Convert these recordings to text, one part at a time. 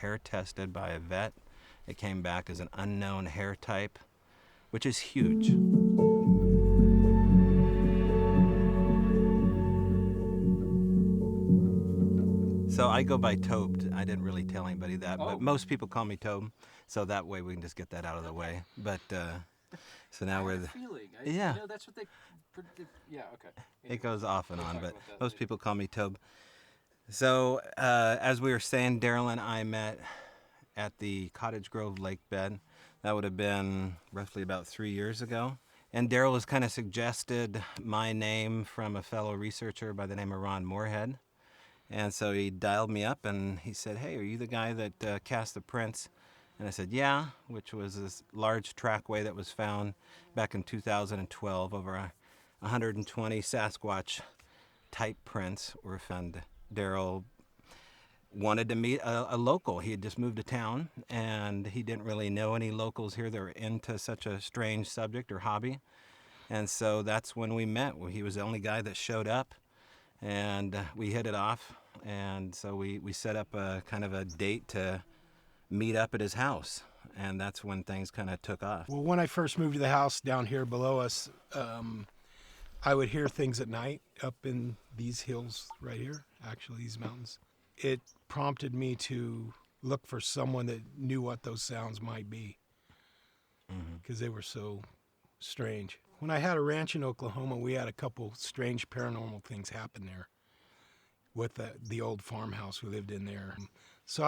hair tested by a vet. It came back as an unknown hair type, which is huge. So I go by Tobe. I didn't really tell anybody that, but most people call me Tobe. So that way we can just get that out of the way. But so now we're feeling. Yeah. You know, that's what they. Yeah. Okay. It goes off and on, but most people call me Tobe. So as we were saying, Darrell and I met at the Cottage Grove Lake bed. That would have been roughly about 3 years ago. And Darrell was kind of suggested my name from a fellow researcher by the name of Ron Moorhead. And so he dialed me up and he said, "Hey, are you the guy that cast the prints?" And I said, "Yeah," which was this large trackway that was found back in 2012. Over 120 Sasquatch type prints were found. Darrell wanted to meet a local. He had just moved to town and he didn't really know any locals here that were into such a strange subject or hobby. And so that's when we met. He was the only guy that showed up. And we hit it off, and so we set up a kind of a date to meet up at his house, and that's when things kind of took off. Well, when I first moved to the house down here below us, I would hear things at night up in these hills right here, actually these mountains. It prompted me to look for someone that knew what those sounds might be, because they were so strange. When I had a ranch in Oklahoma, we had a couple strange paranormal things happen there with the old farmhouse we lived in there. So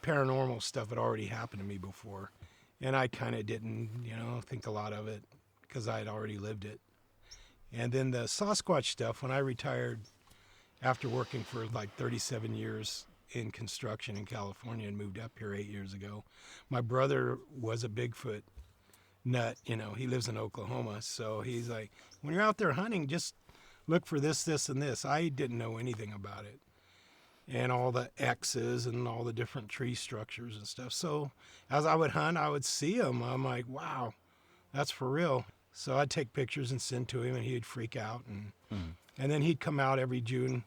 paranormal stuff had already happened to me before, and I kind of didn't, think a lot of it because I had already lived it. And then the Sasquatch stuff, when I retired after working for like 37 years in construction in California and moved up here 8 years ago, my brother was a Bigfoot nut, he lives in Oklahoma, so he's like, when you're out there hunting, just look for this, this, and this. I didn't know anything about it, and all the X's and all the different tree structures and stuff. So as I would hunt, I would see them. I'm like, wow, that's for real. So I'd take pictures and send to him, and he'd freak out, and then he'd come out every June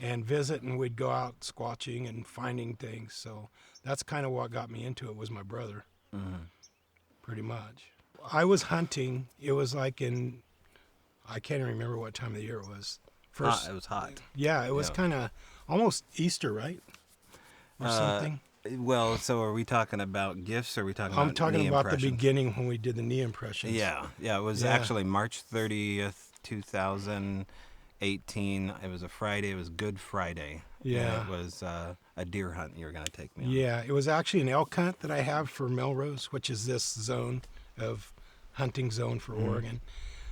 and visit, and we'd go out squatching and finding things. So that's kind of what got me into it, was my brother. Pretty much. I was hunting. It was like I can't even remember what time of the year it was. It was hot. Yeah, it was kind of almost Easter, right? Or something. Well, so are we talking about gifts, or are we talking about I'm talking knee about the impressions? beginning when we did the knee impressions. Yeah, it was actually March 30th, 2018. It was a Friday. It was Good Friday. Yeah. And it was a deer hunt you were going to take me on. Yeah, it was actually an elk hunt that I have for Melrose, which is this zone of hunting zone for Oregon.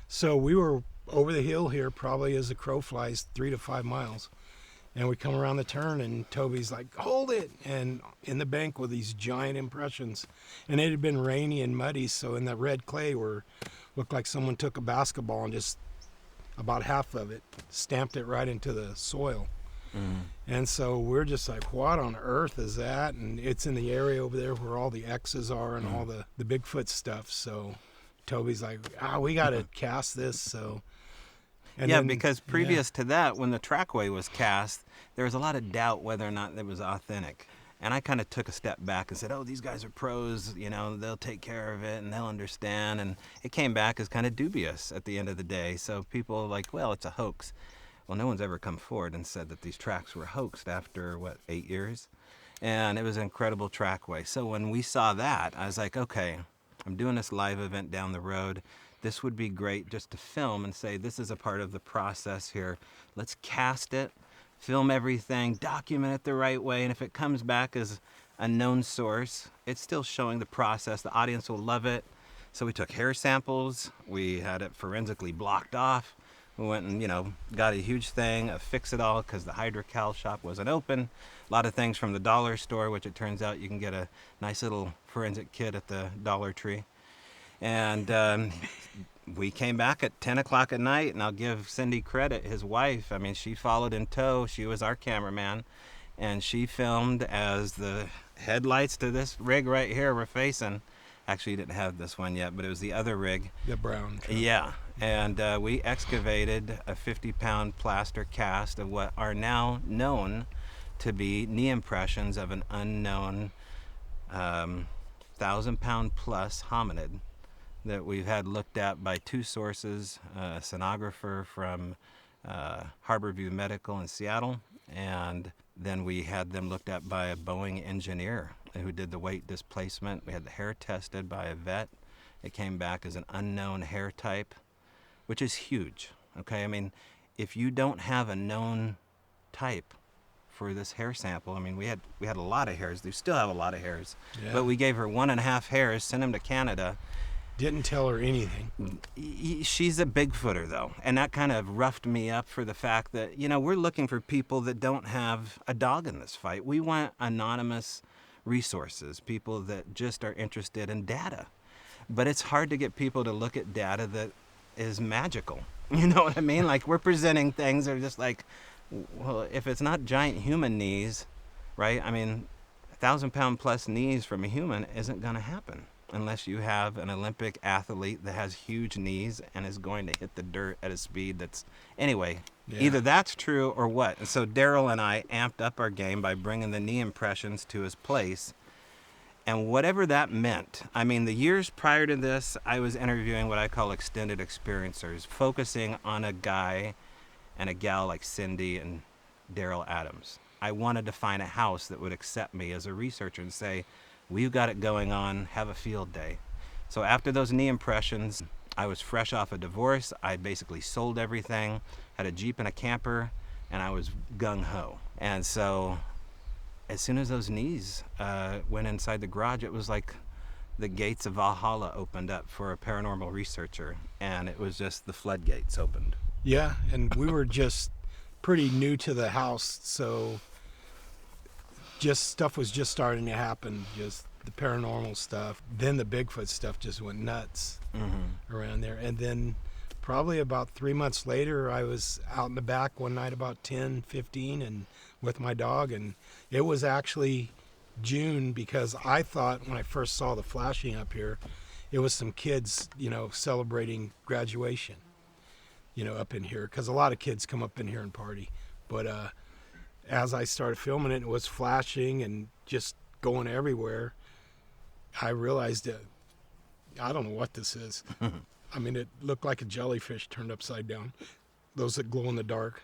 So we were over the hill here, probably as the crow flies, 3 to 5 miles. And we come around the turn, and Toby's like, "Hold it!" And in the bank were these giant impressions. And it had been rainy and muddy, so in that red clay looked like someone took a basketball and just about half of it stamped it right into the soil. And so we're just like, what on earth is that? And it's in the area over there where all the X's are and all the Bigfoot stuff. So Toby's like, we got to cast this. So because previous to that, when the trackway was cast, there was a lot of doubt whether or not it was authentic. And I kind of took a step back and said, these guys are pros, they'll take care of it and they'll understand. And it came back as kind of dubious at the end of the day. So people were like, well, it's a hoax. Well, no one's ever come forward and said that these tracks were hoaxed after, 8 years? And it was an incredible trackway. So when we saw that, I was like, okay, I'm doing this live event down the road. This would be great just to film and say, this is a part of the process here. Let's cast it, film everything, document it the right way. And if it comes back as a known source, it's still showing the process. The audience will love it. So we took hair samples. We had it forensically blocked off. We went and, got a huge thing of Fix-It-All because the Hydrocal shop wasn't open. A lot of things from the dollar store, which it turns out you can get a nice little forensic kit at the Dollar Tree. And we came back at 10 o'clock at night, and I'll give Cindy credit, his wife. I mean, she followed in tow. She was our cameraman, and she filmed as the headlights to this rig right here were facing. Actually, you didn't have this one yet, but it was the other rig. The brown truck. Yeah. And we excavated a 50-pound plaster cast of what are now known to be knee impressions of an unknown 1,000-pound plus hominid that we've had looked at by two sources, a sonographer from Harborview Medical in Seattle, and then we had them looked at by a Boeing engineer who did the weight displacement. We had the hair tested by a vet. It came back as an unknown hair type, which is huge. Okay, I mean, if you don't have a known type for this hair sample, I mean, we had a lot of hairs. We still have a lot of hairs, but we gave her 1.5 hairs, sent them to Canada. Didn't tell her anything. She's a Bigfooter, though, and that kind of roughed me up for the fact that, you know, we're looking for people that don't have a dog in this fight. We want anonymous resources, people that just are interested in data. But it's hard to get people to look at data that is magical. You know what I mean? Like, we're presenting things that are just like, well, if it's not giant human knees, right? I mean, 1,000-pound plus knees from a human isn't going to happen unless you have an Olympic athlete that has huge knees and is going to hit the dirt at a speed that's... Anyway, either that's true or what. And so Darrell and I amped up our game by bringing the knee impressions to his place. And whatever that meant, I mean, the years prior to this, I was interviewing what I call extended experiencers, focusing on a guy and a gal like Cindy and Darrell Adams. I wanted to find a house that would accept me as a researcher and say, we've got it going on, have a field day. So after those knee impressions, I was fresh off a divorce. I basically sold everything, had a Jeep and a camper, and I was gung-ho. And so as soon as those knees went inside the garage, it was like the gates of Valhalla opened up for a paranormal researcher, and it was just the floodgates opened. Yeah, and we were just pretty new to the house, so just stuff was just starting to happen, just the paranormal stuff. Then the Bigfoot stuff just went nuts around there. And then probably about 3 months later, I was out in the back one night about 10:15 and with my dog, and it was actually June, because I thought when I first saw the flashing up here, it was some kids, you know, celebrating graduation, you know, up in here, because a lot of kids come up in here and party. But as I started filming it, it was flashing and just going everywhere. I realized that I don't know what this is. I mean, it looked like a jellyfish turned upside down, those that glow in the dark.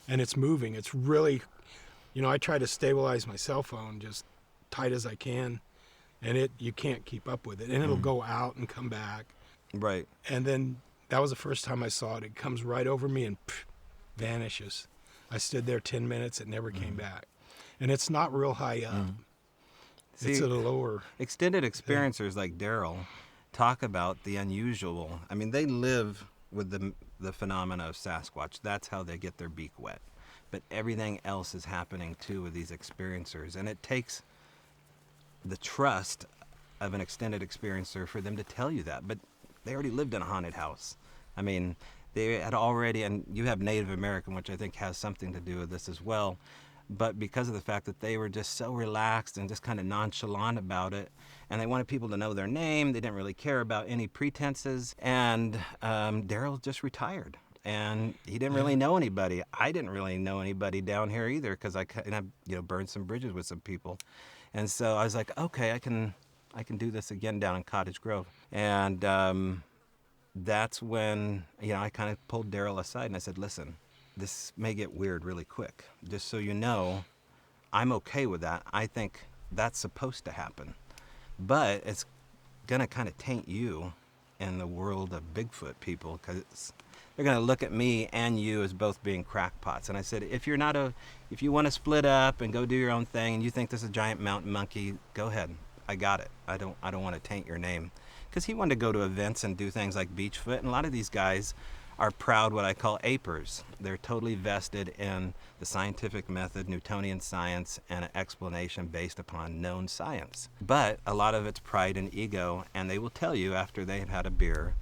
And it's moving. It's really, you know, I try to stabilize my cell phone just tight as I can, and you can't keep up with it. And it'll go out and come back. Right. And then that was the first time I saw it. It comes right over me and vanishes. I stood there 10 minutes. It never came back. And it's not real high up. See, it's at a lower. Extended experiencers like Darrell talk about the unusual. I mean, they live with the phenomena of Sasquatch. That's how they get their beak wet. But everything else is happening too with these experiencers. And it takes the trust of an extended experiencer for them to tell you that. But they already lived in a haunted house. I mean, they had already, and you have Native American, which I think has something to do with this as well. But because of the fact that they were just so relaxed and just kind of nonchalant about it, and they wanted people to know their name, they didn't really care about any pretenses. And Darrell just retired, and he didn't really know anybody. I didn't really know anybody down here either, because I burned some bridges with some people. And so I was like, okay, I can do this again down in Cottage Grove. And that's when, I kind of pulled Darrell aside and I said, listen, this may get weird really quick. Just so you know, I'm okay with that. I think that's supposed to happen. But it's going to kind of taint you in the world of Bigfoot people, because they're going to look at me and you as both being crackpots. And I said, if you want to split up and go do your own thing and you think this is a giant mountain monkey, go ahead. I got it. I don't want to taint your name. Because he wanted to go to events and do things like Beachfoot, and a lot of these guys are proud what I call apers. They're totally vested in the scientific method, Newtonian science, and an explanation based upon known science. But a lot of it's pride and ego, and they will tell you after they've had a beer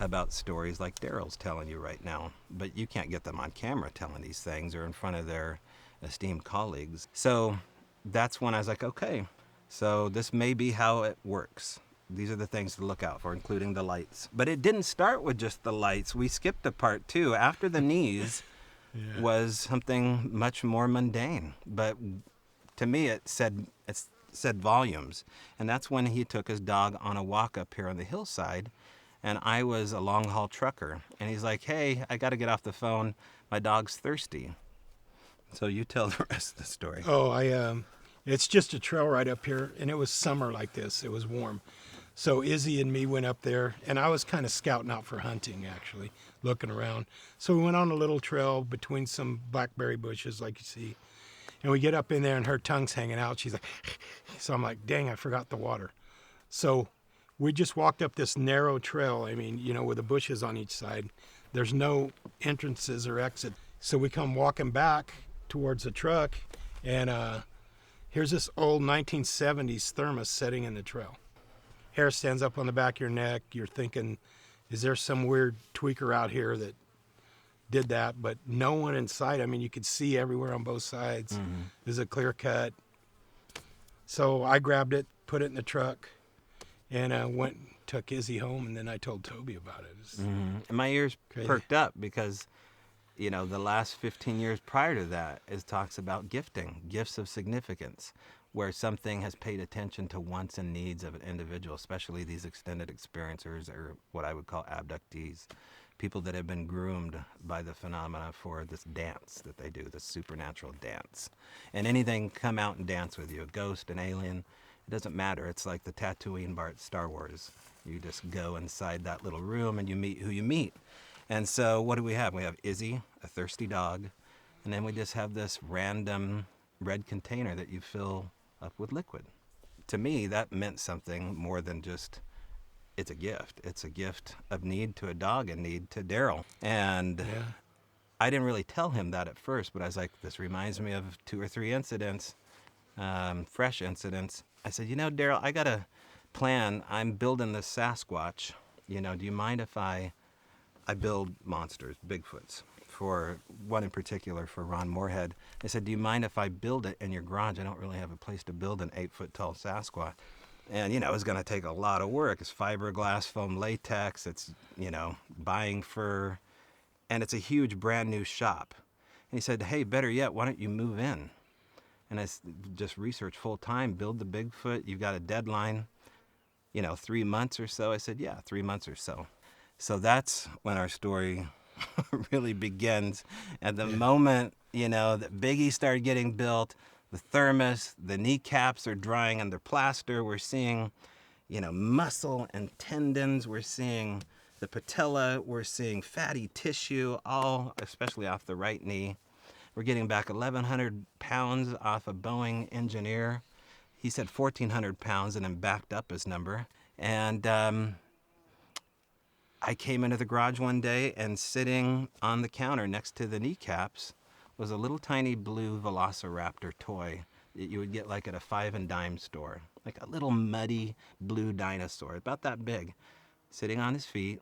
about stories like Darrell's telling you right now. But you can't get them on camera telling these things or in front of their esteemed colleagues. So that's when I was like, okay, so this may be how it works. These are the things to look out for, including the lights. But it didn't start with just the lights. We skipped a part too. After the knees, was something much more mundane. But to me, it said volumes. And that's when he took his dog on a walk up here on the hillside. And I was a long haul trucker. And he's like, hey, I got to get off the phone. My dog's thirsty. So you tell the rest of the story. Oh, it's just a trail right up here, and it was summer like this. It was warm. So Izzy and me went up there, and I was kind of scouting out for hunting, actually, looking around. So we went on a little trail between some blackberry bushes, like you see. And we get up in there, and her tongue's hanging out. She's like, so I'm like, dang, I forgot the water. So we just walked up this narrow trail, I mean, with the bushes on each side. There's no entrances or exit. So we come walking back towards the truck, and here's this old 1970s thermos sitting in the trail. Hair stands up on the back of your neck. You're thinking, is there some weird tweaker out here that did that? But no one in sight. I mean, you could see everywhere on both sides. Mm-hmm. There's a clear cut. So I grabbed it, put it in the truck, and went and took Izzy home, and then I told Tobe about it. And my ears Crazy. perked up because, the last 15 years prior to that, it talks about gifting, gifts of significance, where something has paid attention to wants and needs of an individual, especially these extended experiencers, or what I would call abductees, people that have been groomed by the phenomena for this dance that they do, this supernatural dance. And anything come out and dance with you, a ghost, an alien, it doesn't matter. It's like the Tatooine bar at Star Wars. You just go inside that little room and you meet who you meet. And so what do we have? We have Izzy, a thirsty dog, and then we just have this random red container that you fill up with liquid. To me, that meant something more than just, it's a gift. It's a gift of need to a dog and need to Darrell. And I didn't really tell him that at first, but I was like, this reminds me of 2 or 3 incidents, fresh incidents. I said, Darrell, I got a plan. I'm building this Sasquatch. Do you mind if I build monsters, Bigfoots, for one in particular, for Ron Moorhead. I said, do you mind if I build it in your garage? I don't really have a place to build an 8-foot-tall Sasquatch. And, it's going to take a lot of work. It's fiberglass, foam latex. It's, buying fur. And it's a huge brand new shop. And he said, hey, better yet, why don't you move in? And I just researched full time, build the Bigfoot. You've got a deadline, 3 months or so. I said, yeah, 3 months or so. So that's when our story really begins. At the moment, that Biggie started getting built, the thermos, the kneecaps are drying under plaster. We're seeing, muscle and tendons. We're seeing the patella. We're seeing fatty tissue, all especially off the right knee. We're getting back 1,100 pounds off a Boeing engineer. He said 1,400 pounds and then backed up his number. And I came into the garage one day, and sitting on the counter next to the kneecaps was a little tiny blue Velociraptor toy that you would get like at a 5 and dime store, like a little muddy blue dinosaur, about that big, sitting on his feet,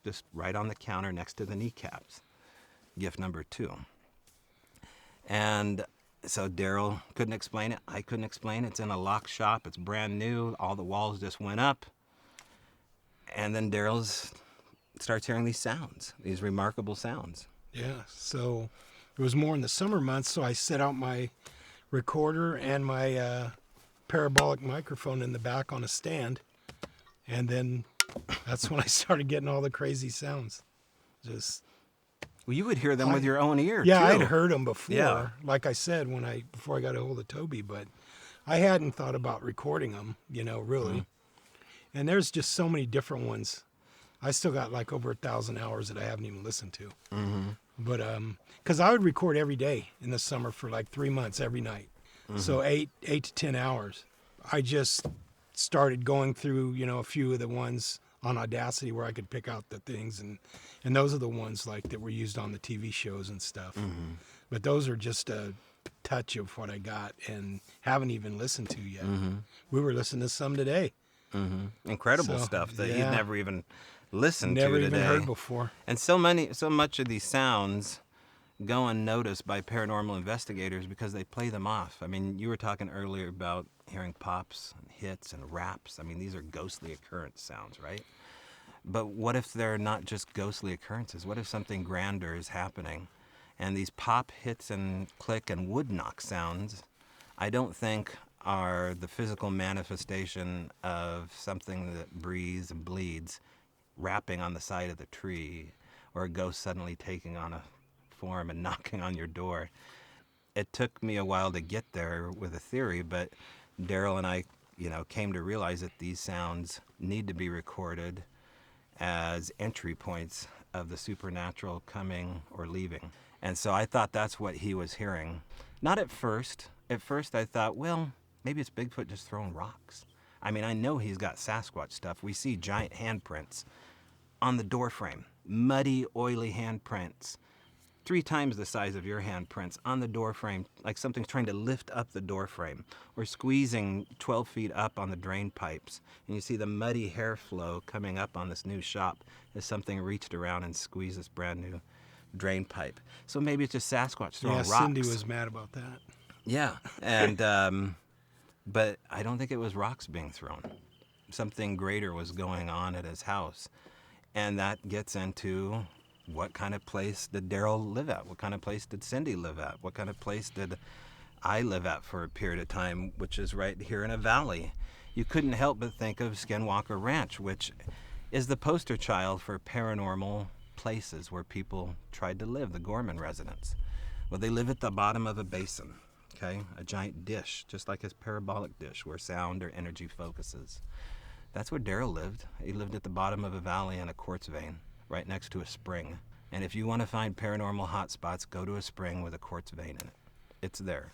just right on the counter next to the kneecaps. Gift number 2. And so Darrell couldn't explain it. I couldn't explain it. It's in a locked shop. It's brand new. All the walls just went up. And then Darrell starts hearing these sounds, these remarkable sounds. Yeah, so it was more in the summer months, so I set out my recorder and my parabolic microphone in the back on a stand, and then that's when I started getting all the crazy sounds. Well, you would hear them with your own ear, yeah, too. I'd heard them before, like I said, before I got a hold of Tobe, but I hadn't thought about recording them, really. Mm-hmm. And there's just so many different ones. I still got like over 1,000 hours that I haven't even listened to. Mm-hmm. But because I would record every day in the summer for like 3 months every night, so 8 to 10 hours. I just started going through, a few of the ones on Audacity where I could pick out the things, and those are the ones like that were used on the TV shows and stuff. Mm-hmm. But those are just a touch of what I got and haven't even listened to yet. Mm-hmm. We were listening to some today. Mm-hmm. Incredible stuff that you'd never even listened to today. Never even heard before. And so much of these sounds go unnoticed by paranormal investigators because they play them off. I mean, you were talking earlier about hearing pops and hits and raps. I mean, these are ghostly occurrence sounds, right? But what if they're not just ghostly occurrences? What if something grander is happening? And these pop, hits, and click and wood knock sounds, I don't think are the physical manifestation of something that breathes and bleeds rapping on the side of the tree, or a ghost suddenly taking on a form and knocking on your door. It took me a while to get there with a theory, but Darrell and I, came to realize that these sounds need to be recorded as entry points of the supernatural coming or leaving. And so I thought that's what he was hearing. Not at first. At first I thought, well, maybe it's Bigfoot just throwing rocks. I mean, I know he's got Sasquatch stuff. We see giant handprints on the door frame. Muddy, oily handprints. 3 times the size of your handprints on the door frame, like something's trying to lift up the door frame, or squeezing 12 feet up on the drain pipes. And you see the muddy hair flow coming up on this new shop as something reached around and squeezed this brand new drain pipe. So maybe it's just Sasquatch throwing rocks. Cindy was mad about that. Yeah, and but I don't think it was rocks being thrown. Something greater was going on at his house, and that gets into what kind of place did Darrell live at? What kind of place did Cindy live at? What kind of place did I live at for a period of time, which is right here in a valley? You couldn't help but think of Skinwalker Ranch, which is the poster child for paranormal places where people tried to live, the Gorman residents. Well, they live at the bottom of a basin, okay? A giant dish, just like his parabolic dish where sound or energy focuses. That's where Darrell lived. He lived at the bottom of a valley in a quartz vein, right next to a spring. And if you want to find paranormal hotspots, go to a spring with a quartz vein in it. It's there.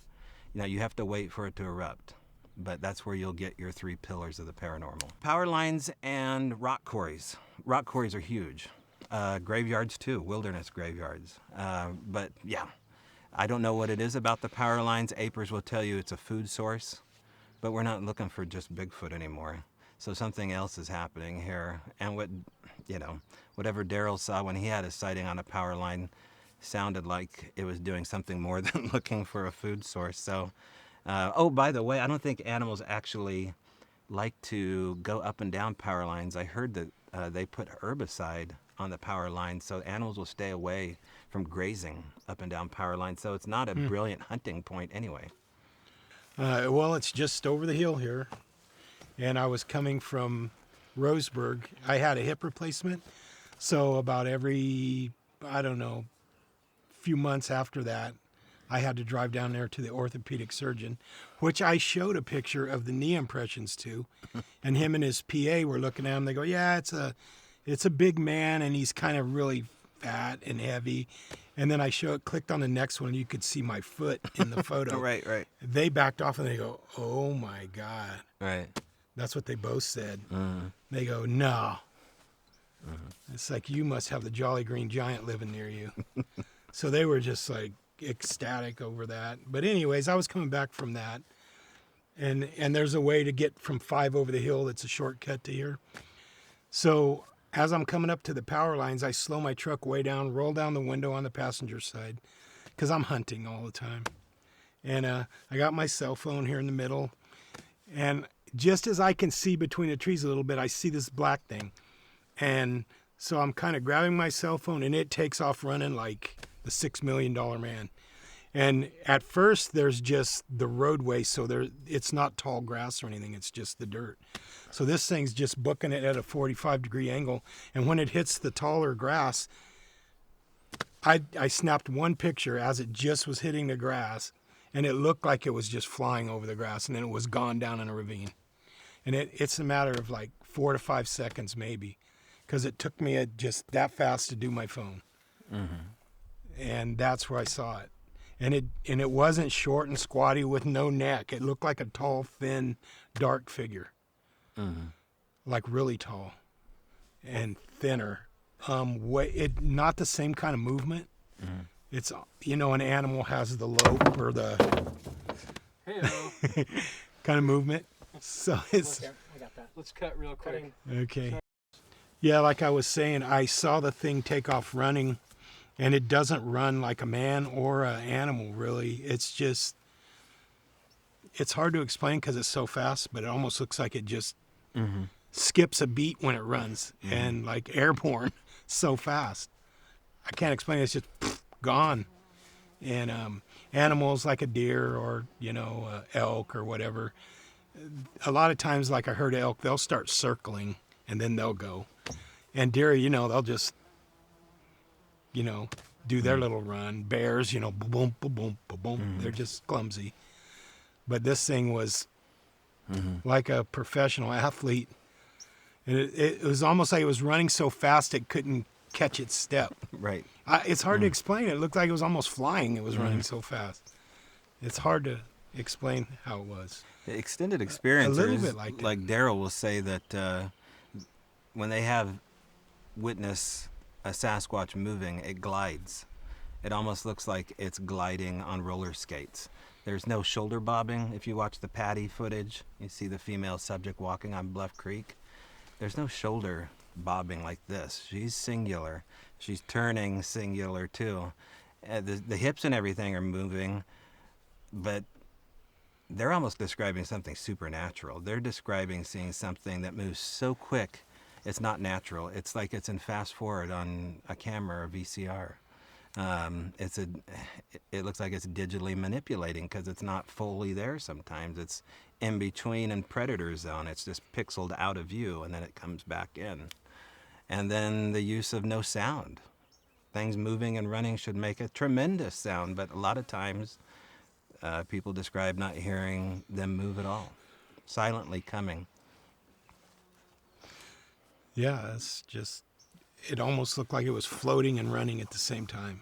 You have to wait for it to erupt, but that's where you'll get your 3 pillars of the paranormal. Power lines and rock quarries. Rock quarries are huge. Graveyards too, wilderness graveyards. But yeah, I don't know what it is about the power lines. Apers will tell you it's a food source, but we're not looking for just Bigfoot anymore. So something else is happening here. And whatever Darrell saw when he had a sighting on a power line sounded like it was doing something more than looking for a food source. So, by the way, I don't think animals actually like to go up and down power lines. I heard that they put herbicide on the power line, so animals will stay away from grazing up and down power lines. So it's not a brilliant hunting point anyway. Well, it's just over the hill here. And I was coming from Roseburg. I had a hip replacement. So about every, few months after that, I had to drive down there to the orthopedic surgeon, which I showed a picture of the knee impressions to. And him and his PA were looking at him. They go, yeah, it's a big man, and he's kind of really fat and heavy. And then I clicked on the next one, and you could see my foot in the photo. Right. They backed off, and they go, oh, my God. Right. That's what they both said. Uh-huh. They go, no. It's like, you must have the Jolly Green Giant living near you. So they were just like ecstatic over that. But anyways, I was coming back from that. And there's a way to get from 5 over the hill that's a shortcut to here. So as I'm coming up to the power lines, I slow my truck way down, roll down the window on the passenger side, because I'm hunting all the time. And I got my cell phone here in the middle. And just as I can see between the trees a little bit, I see this black thing. And so I'm kind of grabbing my cell phone, and it takes off running like the $6 million man. And at first, there's just the roadway, so it's not tall grass or anything. It's just the dirt. So this thing's just booking it at a 45-degree angle. And when it hits the taller grass, I snapped one picture as it just was hitting the grass, and it looked like it was just flying over the grass, and then it was gone down in a ravine. And it's a matter of like 4 to 5 seconds maybe, because it took me just that fast to do my phone. Mm-hmm. And that's where I saw it. And it wasn't short and squatty with no neck. It looked like a tall, thin, dark figure. Mm-hmm. Like really tall and thinner. Not the same kind of movement. Mm-hmm. It's, an animal has the lope or the kind of movement. So it's... Okay, I got that. Let's cut real quick. Okay. Yeah, like I was saying, I saw the thing take off running, and it doesn't run like a man or an animal, really. It's just... It's hard to explain because it's so fast, but it almost looks like it just skips a beat when it runs, and like airborne so fast. I can't explain it. It's just gone. And animals like a deer or, elk or whatever, a lot of times, like I heard elk, they'll start circling and then they'll go. And deer, they'll just, do their little run. Bears, boom, boom, boom, boom, boom, boom. They're just clumsy. But this thing was like a professional athlete. And it was almost like it was running so fast it couldn't catch its step. Right. It's hard to explain. It looked like it was almost flying. It was running so fast. It's hard to explain how it was. The extended experiencers, A little bit like Darrell will say that when they have witnessed a Sasquatch moving, it glides. It almost looks like it's gliding on roller skates. There's no shoulder bobbing. If you watch the Patty footage, you see the female subject walking on Bluff Creek. There's no shoulder bobbing like this. She's singular. She's turning singular too. The hips and everything are moving, but they're almost describing something supernatural. They're describing seeing something that moves so quick, it's not natural. It's like it's in fast forward on a camera or VCR. It looks like it's digitally manipulating because it's not fully there sometimes. It's in between in predator zone. It's just pixeled out of view and then it comes back in. And then the use of no sound. Things moving and running should make a tremendous sound, but a lot of times people describe not hearing them move at all, silently coming. Yeah, it's just, it almost looked like it was floating and running at the same time.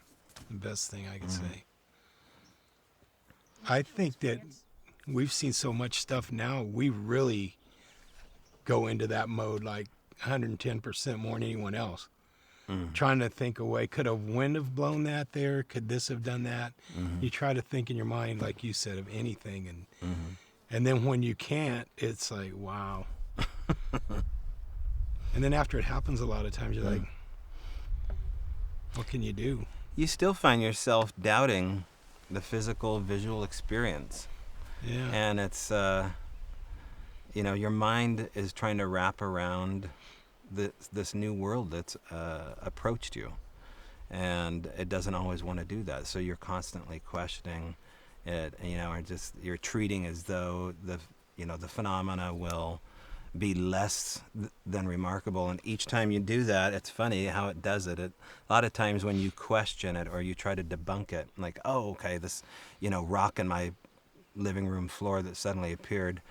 The best thing I could say. I think that we've seen so much stuff now, we really go into that mode like 110% more than anyone else. Trying to think away, could a wind have blown that there? Could this have done that? You try to think in your mind, like you said, of anything. And then when you can't, it's like, wow. And then after it happens a lot of times, you're like, what can you do? You still find yourself doubting the physical, visual experience. Yeah. And it's, your mind is trying to wrap around this new world that's approached you. And it doesn't always want to do that. So you're constantly questioning it, or just you're treating as though the phenomena will be less than remarkable. And each time you do that, it's funny how it does it. A lot of times when you question it or you try to debunk it, like, oh, okay, this, rock in my living room floor that suddenly appeared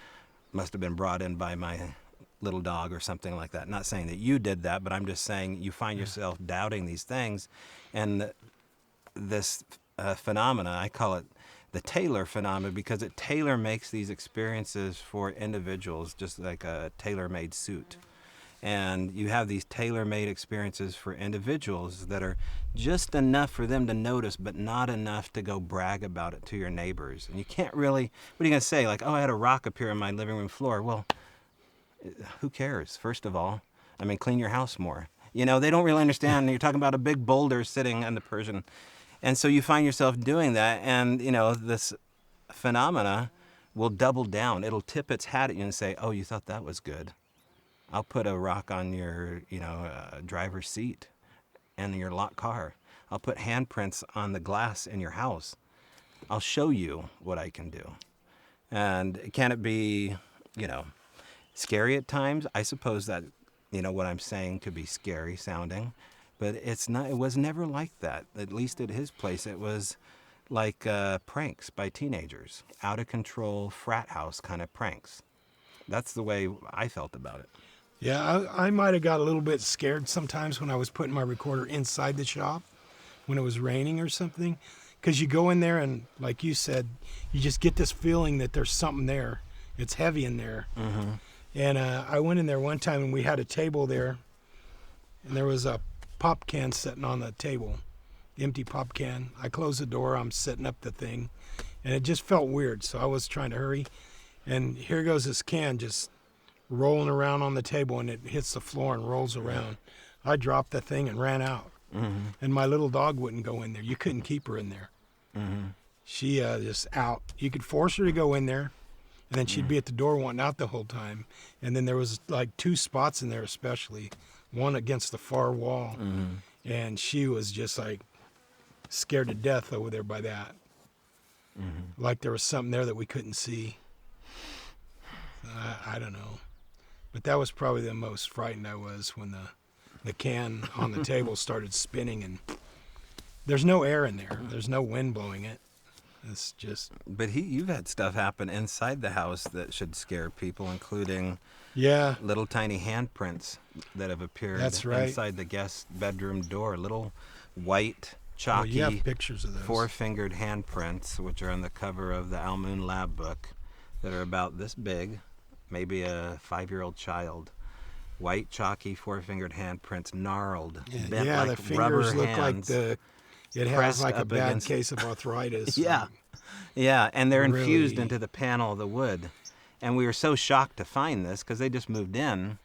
must have been brought in by my little dog or something like that. Not saying that you did that, but I'm just saying you find yourself doubting these things. And this phenomena, I call it the tailor phenomena, because it tailor makes these experiences for individuals, just like a tailor-made suit. And you have these tailor-made experiences for individuals that are just enough for them to notice, but not enough to go brag about it to your neighbors. And you can't really, what are you going to say? Like, oh, I had a rock appear on my living room floor. Well, who cares, first of all? I mean, clean your house more. They don't really understand. You're talking about a big boulder sitting on the Persian. And so you find yourself doing that, and, this phenomena will double down. It'll tip its hat at you and say, oh, you thought that was good. I'll put a rock on your, driver's seat and your locked car. I'll put handprints on the glass in your house. I'll show you what I can do. And can it be, scary at times? I suppose that, what I'm saying could be scary sounding. But it's not. It was never like that. At least at his place, it was like pranks by teenagers, out of control frat house kind of pranks. That's the way I felt about it. Yeah, I might have got a little bit scared sometimes when I was putting my recorder inside the shop when it was raining or something, because you go in there and, like you said, you just get this feeling that there's something there. It's heavy in there. And I went in there one time and we had a table there, and there was a pop can sitting on the table, the empty pop can. I closed the door, I'm setting up the thing, and it just felt weird, so I was trying to hurry, and here goes this can just rolling around on the table, and it hits the floor and rolls around. I dropped the thing and ran out, and my little dog wouldn't go in there. You couldn't keep her in there. She just out. You could force her to go in there, and then she'd be at the door wanting out the whole time, and then there was like 2 spots in there especially, one against the far wall, and she was just like scared to death over there by that. Like there was something there that we couldn't see. I don't know. But that was probably the most frightened I was when the can on the table started spinning, and there's no air in there. There's no wind blowing it. It's just... But you've had stuff happen inside the house that should scare people, including Yeah. little tiny handprints that have appeared That's right. inside the guest bedroom door. Little white, Well, chalky, you have pictures of those. four-fingered handprints, which are on the cover of the Almoon Lab book, that are about this big, maybe a 5-year-old child. White, chalky, four-fingered handprints, gnarled, bent Yeah, like the fingers rubber look hands. like it has pressed like a up bad against- case of arthritis. Yeah. Yeah, and they're infused Really? into the panel of the wood. And we were so shocked to find this because they just moved in,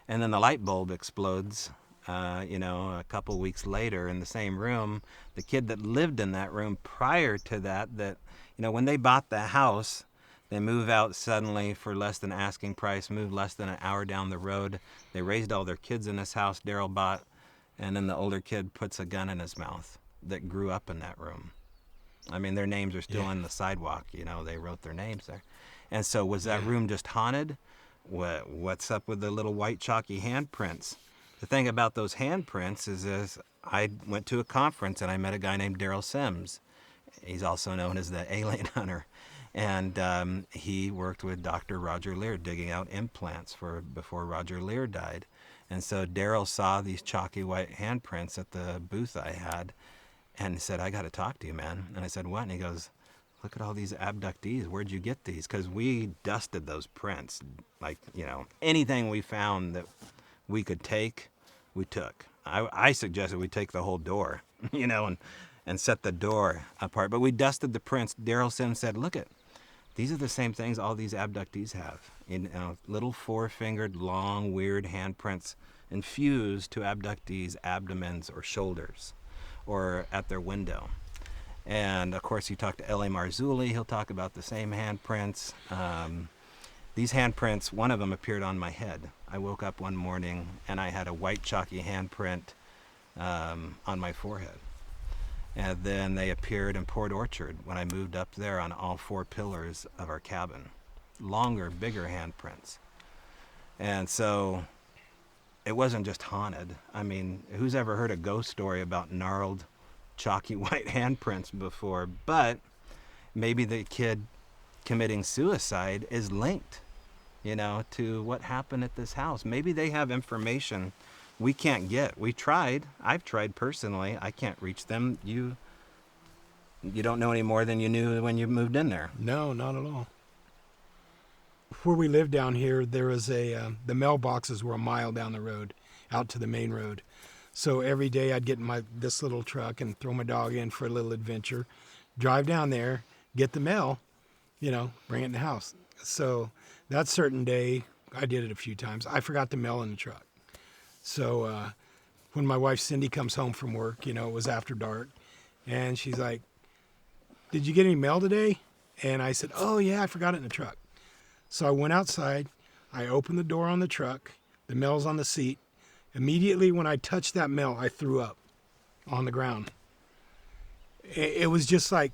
and then the light bulb explodes, a couple weeks later in the same room. The kid that lived in that room prior to that, when they bought the house, they move out suddenly for less than asking price, move less than an hour down the road. They raised all their kids in this house Darrell bought, and then the older kid puts a gun in his mouth that grew up in that room. I mean, their names are still on the sidewalk. They wrote their names there. And so was that room just haunted? What's up with the little white chalky handprints? The thing about those handprints is I went to a conference and I met a guy named Darrell Sims. He's also known as the alien hunter. And he worked with Dr. Roger Lear digging out implants before Roger Lear died. And so Darrell saw these chalky white handprints at the booth I had, and he said, "I got to talk to you, man." And I said, "What?" And he goes, "Look at all these abductees. Where'd you get these?" Because we dusted those prints. Like, anything we found that we could take, we took. I suggested we take the whole door, and set the door apart. But we dusted the prints. Darrell Sims said, "Look at, these are the same things all these abductees have. Little four-fingered, long, weird handprints infused to abductees' abdomens or shoulders, or at their window." And of course, you talk to L.A. Marzulli, he'll talk about the same handprints. These handprints, one of them appeared on my head. I woke up one morning and I had a white chalky handprint on my forehead. And then they appeared in Port Orchard when I moved up there on all 4 pillars of our cabin. Longer, bigger handprints. And so it wasn't just haunted. I mean, who's ever heard a ghost story about gnarled, chalky white handprints before? But maybe the kid committing suicide is linked, to what happened at this house. Maybe they have information we can't get. We tried. I've tried personally. I can't reach them. You don't know any more than you knew when you moved in there. No, not at all. Where we lived down here, there was the mailboxes were a mile down the road, out to the main road. So every day I'd get in this little truck and throw my dog in for a little adventure, drive down there, get the mail, bring it in the house. So that certain day, I did it a few times. I forgot the mail in the truck. So when my wife Cindy comes home from work, it was after dark, and she's like, "Did you get any mail today?" And I said, "Oh yeah, I forgot it in the truck." So I went outside, I opened the door on the truck, the mail's on the seat. Immediately when I touched that mail, I threw up on the ground. It was just like,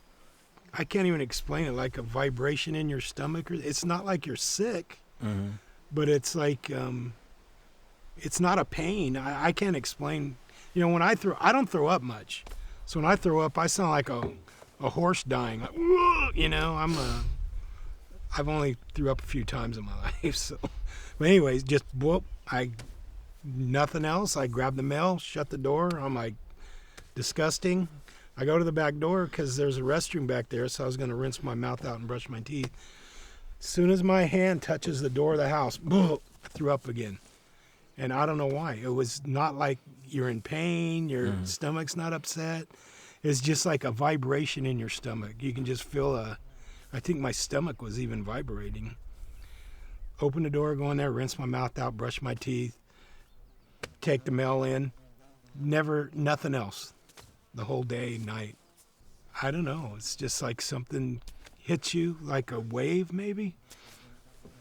I can't even explain it, like a vibration in your stomach. It's not like you're sick, but it's like, it's not a pain. I can't explain. When I don't throw up much. So when I throw up, I sound like a horse dying. Like, I've only threw up a few times in my life. So, but anyways, just whoop. Nothing else. I grab the mail, shut the door. I'm like, disgusting. I go to the back door because there's a restroom back there, so I was going to rinse my mouth out and brush my teeth. As soon as my hand touches the door of the house, I threw up again. And I don't know why. It was not like you're in pain, your stomach's not upset. It's just like a vibration in your stomach. You can just feel I think my stomach was even vibrating. Open the door, go in there, rinse my mouth out, brush my teeth, take the mail in. Nothing else. The whole day, night. I don't know. It's just like something hits you, like a wave maybe,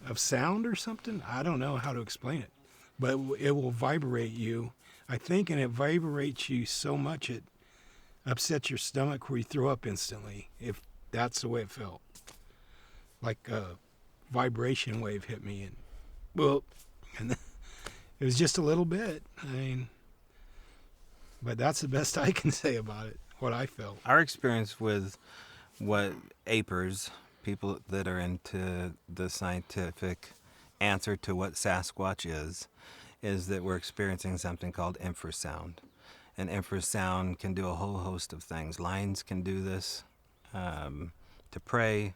of sound or something. I don't know how to explain it. But it will vibrate you, I think, and it vibrates you so much upset your stomach where you throw up instantly, if that's the way it felt. Like a vibration wave hit me, and well, and it was just a little bit. I mean, but that's the best I can say about it, what I felt. Our experience with what apers, people that are into the scientific answer to what Sasquatch is that we're experiencing something called infrasound. And infrasound can do a whole host of things. Lions can do this to prey.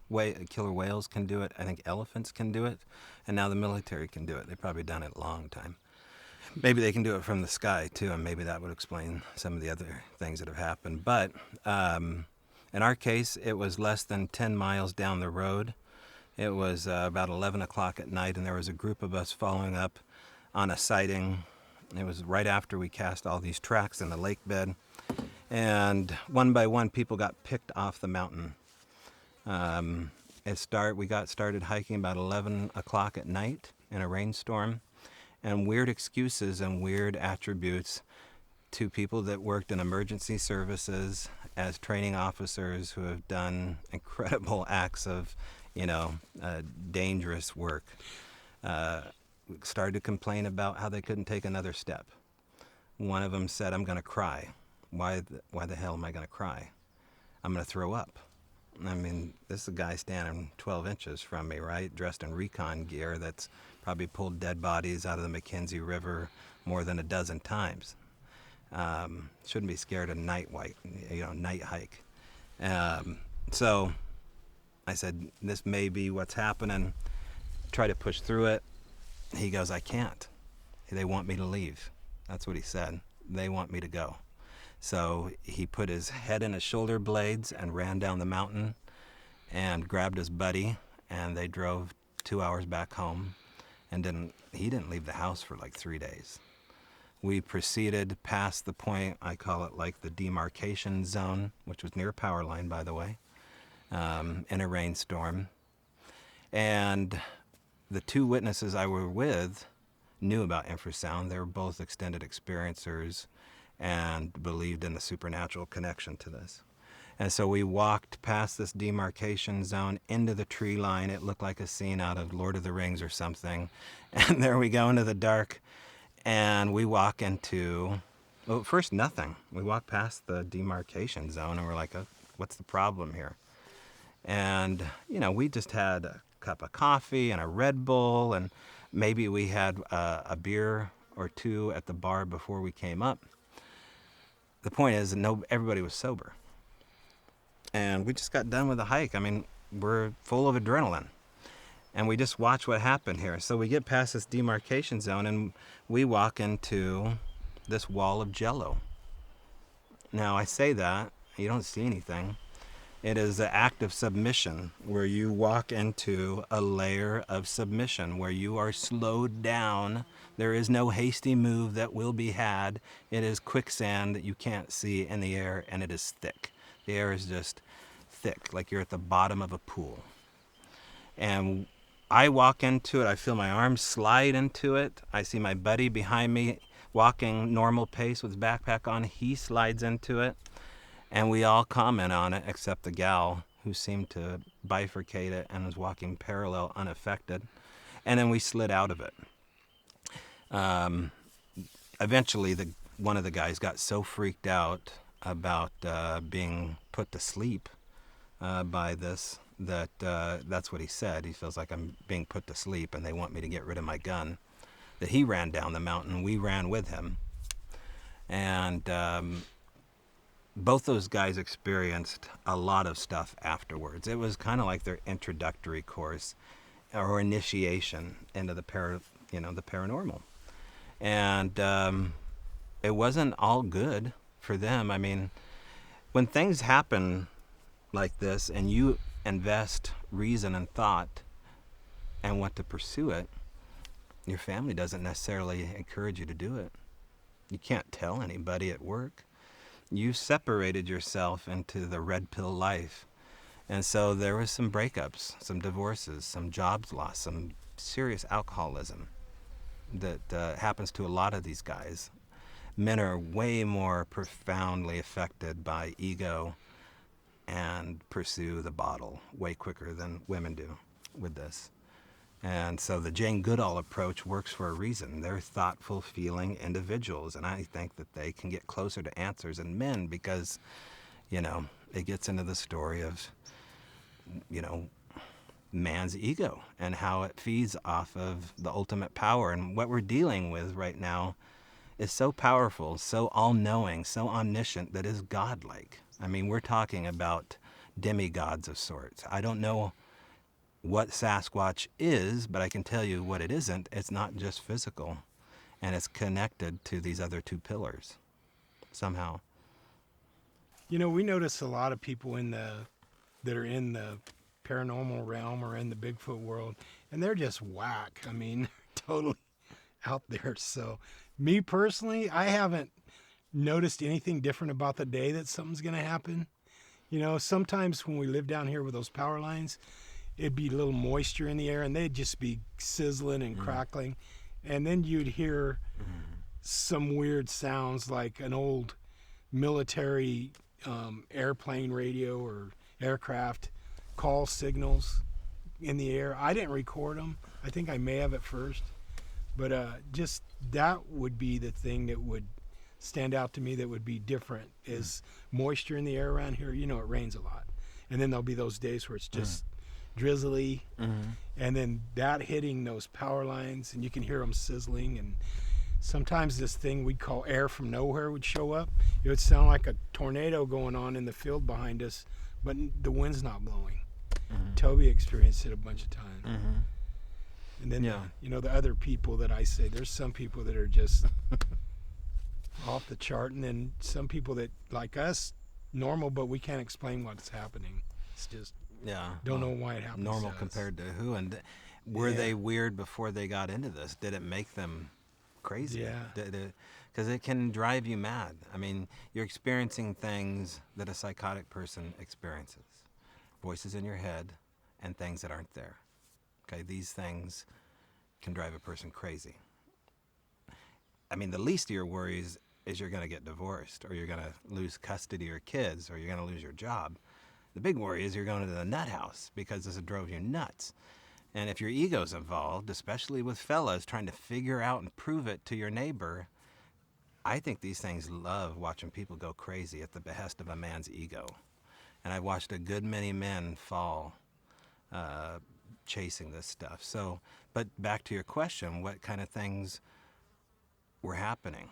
Killer whales can do it. I think elephants can do it. And now the military can do it. They've probably done it a long time. Maybe they can do it from the sky, too, and maybe that would explain some of the other things that have happened. But in our case, it was less than 10 miles down the road. It was about 11 o'clock at night, and there was a group of us following up on a sighting. It was right after we cast all these tracks in the lake bed. And one by one, people got picked off the mountain. We got started hiking about 11 o'clock at night in a rainstorm. And weird excuses and weird attributes to people that worked in emergency services as training officers who have done incredible acts of, dangerous work. Started to complain about how they couldn't take another step. One of them said, "I'm going to cry." Why the hell am I going to cry? I'm going to throw up. I mean, this is a guy standing 12 inches from me, right? Dressed in recon gear that's probably pulled dead bodies out of the McKenzie River more than a dozen times. Shouldn't be scared of night hike. So I said, this may be what's happening. Try to push through it. He goes, "I can't. They want me to leave." That's what he said. They want me to go. So he put his head in his shoulder blades and ran down the mountain and grabbed his buddy, and they drove 2 hours back home, and he didn't leave the house for like 3 days. We proceeded past the point, I call it like the demarcation zone, which was near a power line, by the way, in a rainstorm. And the two witnesses I were with knew about infrasound. They were both extended experiencers and believed in the supernatural connection to this. And so we walked past this demarcation zone into the tree line. It looked like a scene out of Lord of the Rings or something. And there we go into the dark, and we walk into, well, first nothing. We walk past the demarcation zone, and we're like, what's the problem here? And, we just had a cup of coffee and a Red Bull, and maybe we had a beer or two at the bar before we came up. The point is, everybody was sober. And we just got done with the hike. I mean, we're full of adrenaline. And we just watch what happened here. So we get past this demarcation zone, and we walk into this wall of jello. Now, I say that, you don't see anything. It is an act of submission where you walk into a layer of submission where you are slowed down. There is no hasty move that will be had. It is quicksand that you can't see in the air, and it is thick. The air is just thick, like you're at the bottom of a pool. And I walk into it. I feel my arms slide into it. I see my buddy behind me walking normal pace with his backpack on. He slides into it. And we all comment on it, except the gal who seemed to bifurcate it and was walking parallel, unaffected. And then we slid out of it. Eventually, one of the guys got so freaked out about being put to sleep by this that that's what he said. He feels like I'm being put to sleep and they want me to get rid of my gun. That he ran down the mountain. We ran with him. And both those guys experienced a lot of stuff afterwards. It was kind of like their introductory course or initiation into the paranormal. And it wasn't all good for them. I mean, when things happen like this and you invest reason and thought and want to pursue it, your family doesn't necessarily encourage you to do it. You can't tell anybody at work. You separated yourself into the red pill life. And so there was some breakups, some divorces, some jobs lost, some serious alcoholism that happens to a lot of these guys. men are way more profoundly affected by ego and pursue the bottle way quicker than women do with this. And so the Jane Goodall approach works for a reason. They're thoughtful, feeling individuals, and I think that they can get closer to answers than men because, it gets into the story of, man's ego and how it feeds off of the ultimate power. And what we're dealing with right now is so powerful, so all-knowing, so omniscient that is godlike. I mean, we're talking about demigods of sorts. I don't know what Sasquatch is, but I can tell you what it isn't. It's not just physical, and it's connected to these other two pillars somehow. We notice a lot of people that are in the paranormal realm or in the Bigfoot world, and they're just whack. I mean, totally out there. So me personally, I haven't noticed anything different about the day that something's going to happen. Sometimes when we live down here with those power lines, it'd be a little moisture in the air and they'd just be sizzling and crackling. And then you'd hear some weird sounds like an old military airplane radio or aircraft call signals in the air. I didn't record them. I think I may have at first. But just that would be the thing that would stand out to me that would be different is moisture in the air around here. It rains a lot. And then there'll be those days where it's just drizzly. And then that hitting those power lines and you can hear them sizzling. And sometimes this thing we'd call air from nowhere would show up. It would sound like a tornado going on in the field behind us, but the wind's not blowing. Tobe experienced it a bunch of times. And then, the other people that I say, there's some people that are just off the chart, and then some people that, like us, normal, but we can't explain what's happening. It's just, don't know why it happens. Normal compared to who? And were they weird before they got into this? Did it make them crazy? Yeah. Because it can drive you mad. I mean, you're experiencing things that a psychotic person experiences. Voices in your head and things that aren't there. Okay, these things can drive a person crazy. I mean, the least of your worries is you're going to get divorced, or you're going to lose custody of your kids, or you're going to lose your job. The big worry is you're going to the nut house because this drove you nuts. And if your ego's involved, especially with fellas trying to figure out and prove it to your neighbor, I think these things love watching people go crazy at the behest of a man's ego. And I've watched a good many men fall chasing this stuff. So, but back to your question, what kind of things were happening?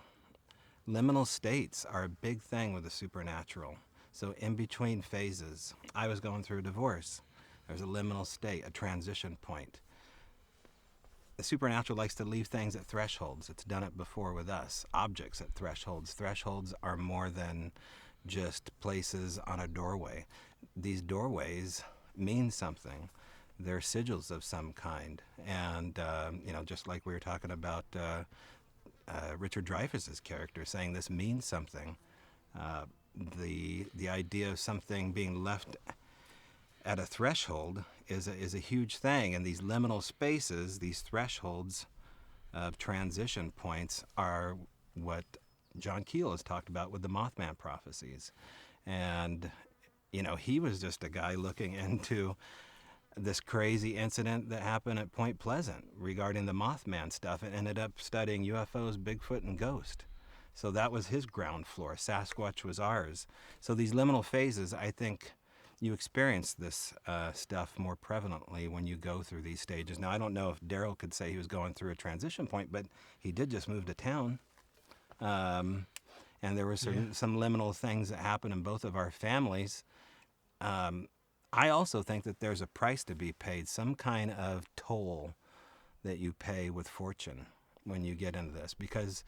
Liminal states are a big thing with the supernatural. So in between phases, I was going through a divorce. There's a liminal state, a transition point. The supernatural likes to leave things at thresholds. It's done it before with us. Objects at thresholds. Thresholds are more than just places on a doorway. These doorways mean something. They're sigils of some kind. And, just like we were talking about Richard Dreyfuss's character saying this means something. The idea of something being left at a threshold is a huge thing. And these liminal spaces, these thresholds of transition points are what John Keel has talked about with the Mothman prophecies. And, he was just a guy looking into this crazy incident that happened at Point Pleasant regarding the Mothman stuff and ended up studying UFOs, Bigfoot, and ghost. So that was his ground floor. Sasquatch was ours. So these liminal phases, I think you experience this stuff more prevalently when you go through these stages. Now, I don't know if Darrell could say he was going through a transition point, but he did just move to town. And there were some liminal things that happened in both of our families. I also think that there's a price to be paid, some kind of toll that you pay with fortune when you get into this, because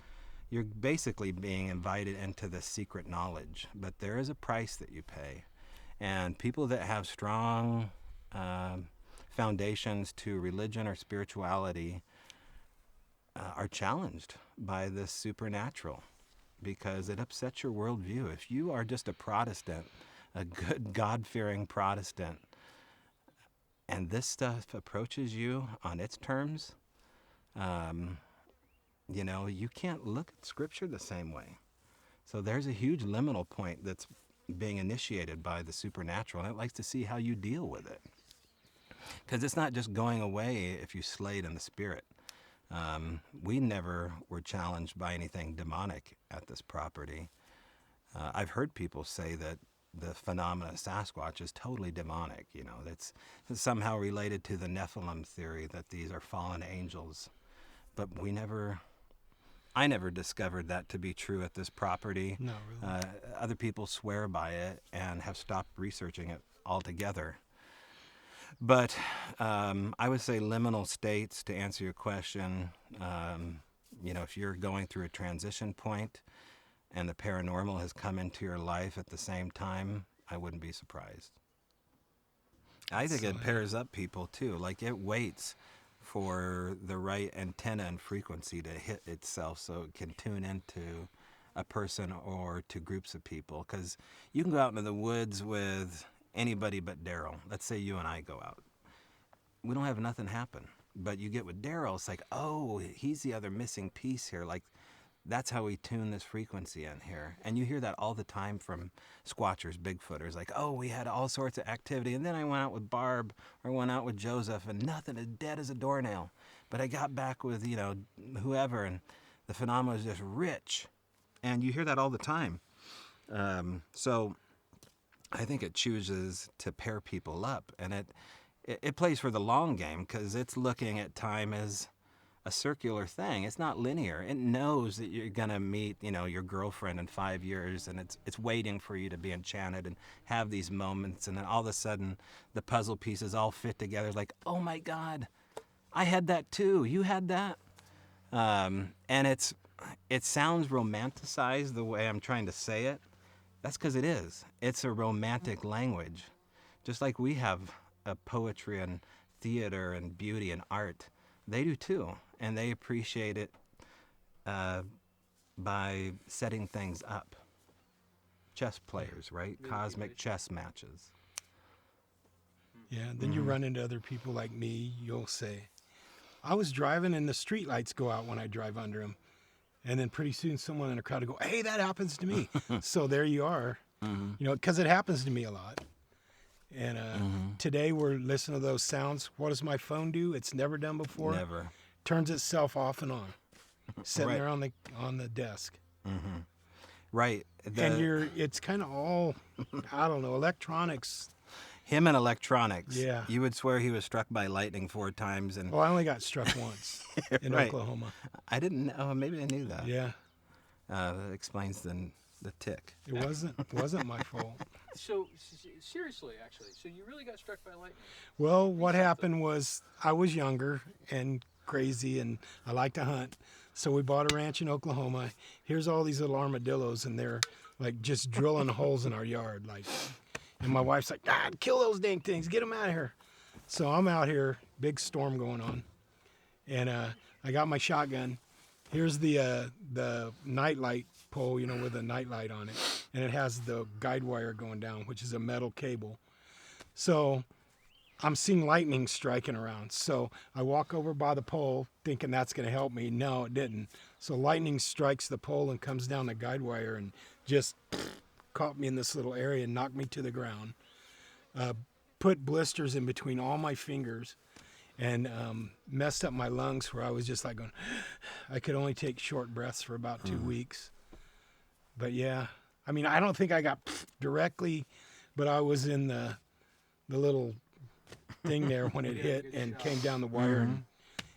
you're basically being invited into the secret knowledge, but there is a price that you pay. And people that have strong foundations to religion or spirituality are challenged by this supernatural because it upsets your worldview. If you are just a Protestant, a good God-fearing Protestant, and this stuff approaches you on its terms, you can't look at Scripture the same way. So there's a huge liminal point that's being initiated by the supernatural, and it likes to see how you deal with it. Because it's not just going away if you slay it in the spirit. We never were challenged by anything demonic at this property. I've heard people say that the phenomena of Sasquatch is totally demonic. That's somehow related to the Nephilim theory that these are fallen angels. But I never discovered that to be true at this property. No, really. Other people swear by it and have stopped researching it altogether. But I would say liminal states, to answer your question, if you're going through a transition point and the paranormal has come into your life at the same time, I wouldn't be surprised. I think it pairs up people too. Like, it waits for the right antenna and frequency to hit itself so it can tune into a person or to groups of people. Because you can go out into the woods with anybody but Darrell. Let's say you and I go out. We don't have nothing happen. But you get with Darrell, it's like, oh, he's the other missing piece here. Like, that's how we tune this frequency in here. And you hear that all the time from squatchers, Bigfooters. Like, oh, we had all sorts of activity. And then I went out with Barb or went out with Joseph and nothing, as dead as a doornail. But I got back with, whoever, and the phenomenon was just rich. And you hear that all the time. So I think it chooses to pair people up. And it plays for the long game because it's looking at time as a circular thing. It's not linear. It knows that you're going to meet, your girlfriend in 5 years, and it's waiting for you to be enchanted and have these moments. And then all of a sudden, the puzzle pieces all fit together like, oh my God, I had that too. You had that. And it sounds romanticized the way I'm trying to say it. That's because it is. It's a romantic language. Just like we have a poetry and theater and beauty and art. They do too. And they appreciate it by setting things up. Chess players, right? Cosmic chess matches. Yeah, then you run into other people like me. You'll say, I was driving and the street lights go out when I drive under them. And then pretty soon someone in a crowd will go, hey, that happens to me. So there you are, because it happens to me a lot. And today we're listening to those sounds. What does my phone do? It's never done before. Never. Turns itself off and on, sitting there on the desk. Mm-hmm. Right. And it's kind of all, I don't know, electronics. Him and electronics. Yeah. You would swear he was struck by lightning 4 times. And Well, I only got struck once in Right. Oklahoma. I didn't know. Maybe I knew that. Yeah. That explains the tick. It wasn't my fault. So, seriously, actually, so you really got struck by lightning? Well, what happened was I was younger and crazy, and I like to hunt. So we bought a ranch in Oklahoma. Here's all these little armadillos, and they're like just drilling holes in our yard. And my wife's like, kill those dang things, get them out of here. So I'm out here, big storm going on, and I got my shotgun. Here's the nightlight pole, with a nightlight on it, and it has the guide wire going down, which is a metal cable. So I'm seeing lightning striking around. So I walk over by the pole thinking that's going to help me. No, it didn't. So lightning strikes the pole and comes down the guide wire and just caught me in this little area and knocked me to the ground. Put blisters in between all my fingers and messed up my lungs where I was just like going, I could only take short breaths for about 2 weeks. But yeah, I mean, I don't think I got directly, but I was in the little thing there when it hit and came down the wire and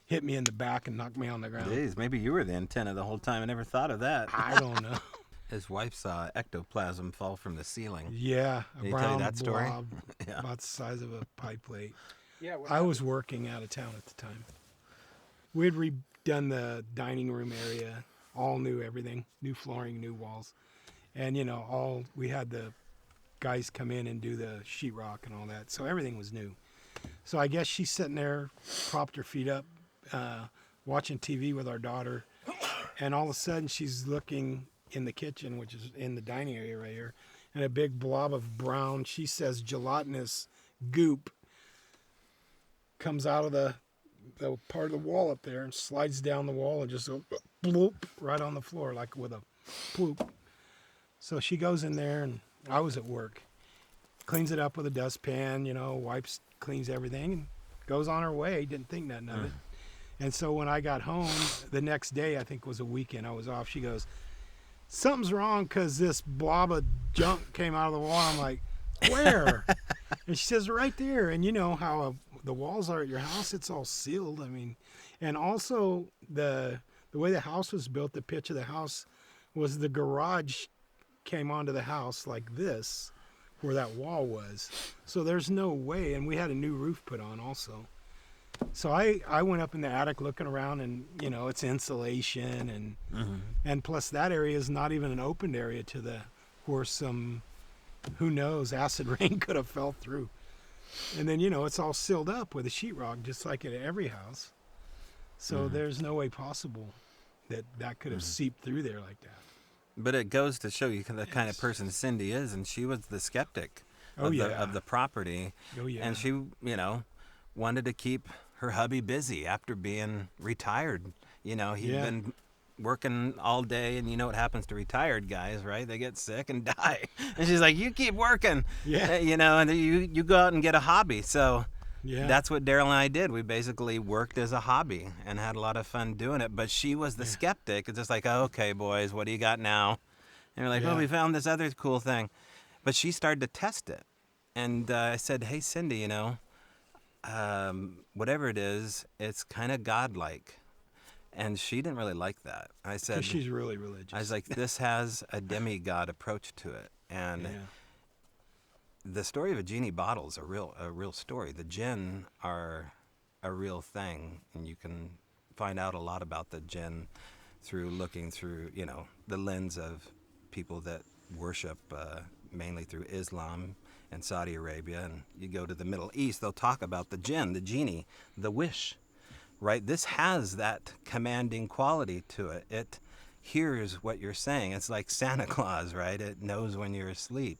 hit me in the back and knocked me on the ground. Jeez, maybe you were the antenna the whole time. I never thought of that. I don't know. His wife saw ectoplasm fall from the ceiling. Yeah, a Did he brown tell you that story? blob Yeah. about the size of a pie plate. Yeah. I was working out of town at the time. We had redone the dining room area, all new everything, new flooring, new walls. And, we had the guys come in and do the sheetrock and all that. So everything was new. So I guess she's sitting there, propped her feet up, watching TV with our daughter. And all of a sudden she's looking in the kitchen, which is in the dining area right here, and a big blob of brown, she says, gelatinous goop comes out of the the part of the wall up there and slides down the wall and just go bloop right on the floor like with a bloop. So she goes in there, and I was at work, cleans it up with a dustpan, wipes, cleans everything, and goes on her way. Didn't think nothing of it. And so when I got home the next day, I think was a weekend, I was off. She goes, something's wrong because this blob of junk came out of the wall. I'm like, where? And she says, right there. And you know how the walls are at your house, it's all sealed. I mean, and also the way the house was built, the pitch of the house was the garage came onto the house like this, where that wall was. So there's no way. And we had a new roof put on also. So I went up in the attic looking around, and it's insulation, and plus that area is not even an open area to the where some, who knows, acid rain could have fell through. And then it's all sealed up with a sheetrock, just like at every house. So there's no way possible that could have seeped through there like that. But it goes to show you the kind of person Cindy is, and she was the skeptic of the property. Oh yeah. And she, wanted to keep her hubby busy after being retired. He'd been working all day, and you know what happens to retired guys, right? They get sick and die. And she's like, you keep working. Yeah. And you go out and get a hobby. So Yeah. that's what Darrell and I did. We basically worked as a hobby and had a lot of fun doing it. But she was the skeptic. It's just like, oh, okay, boys, what do you got now? And we're like, oh, we found this other cool thing. But she started to test it. And I said, hey, Cindy, whatever it is, it's kind of godlike. And she didn't really like that. I said, 'cause she's really religious. I was like, this has a demigod approach to it. And the story of a genie bottle is a real story. The jinn are a real thing, and you can find out a lot about the jinn through looking through, the lens of people that worship mainly through Islam and Saudi Arabia. And you go to the Middle East, they'll talk about the jinn, the genie, the wish, right? This has that commanding quality to it. It hears what you're saying. It's like Santa Claus, right? It knows when you're asleep.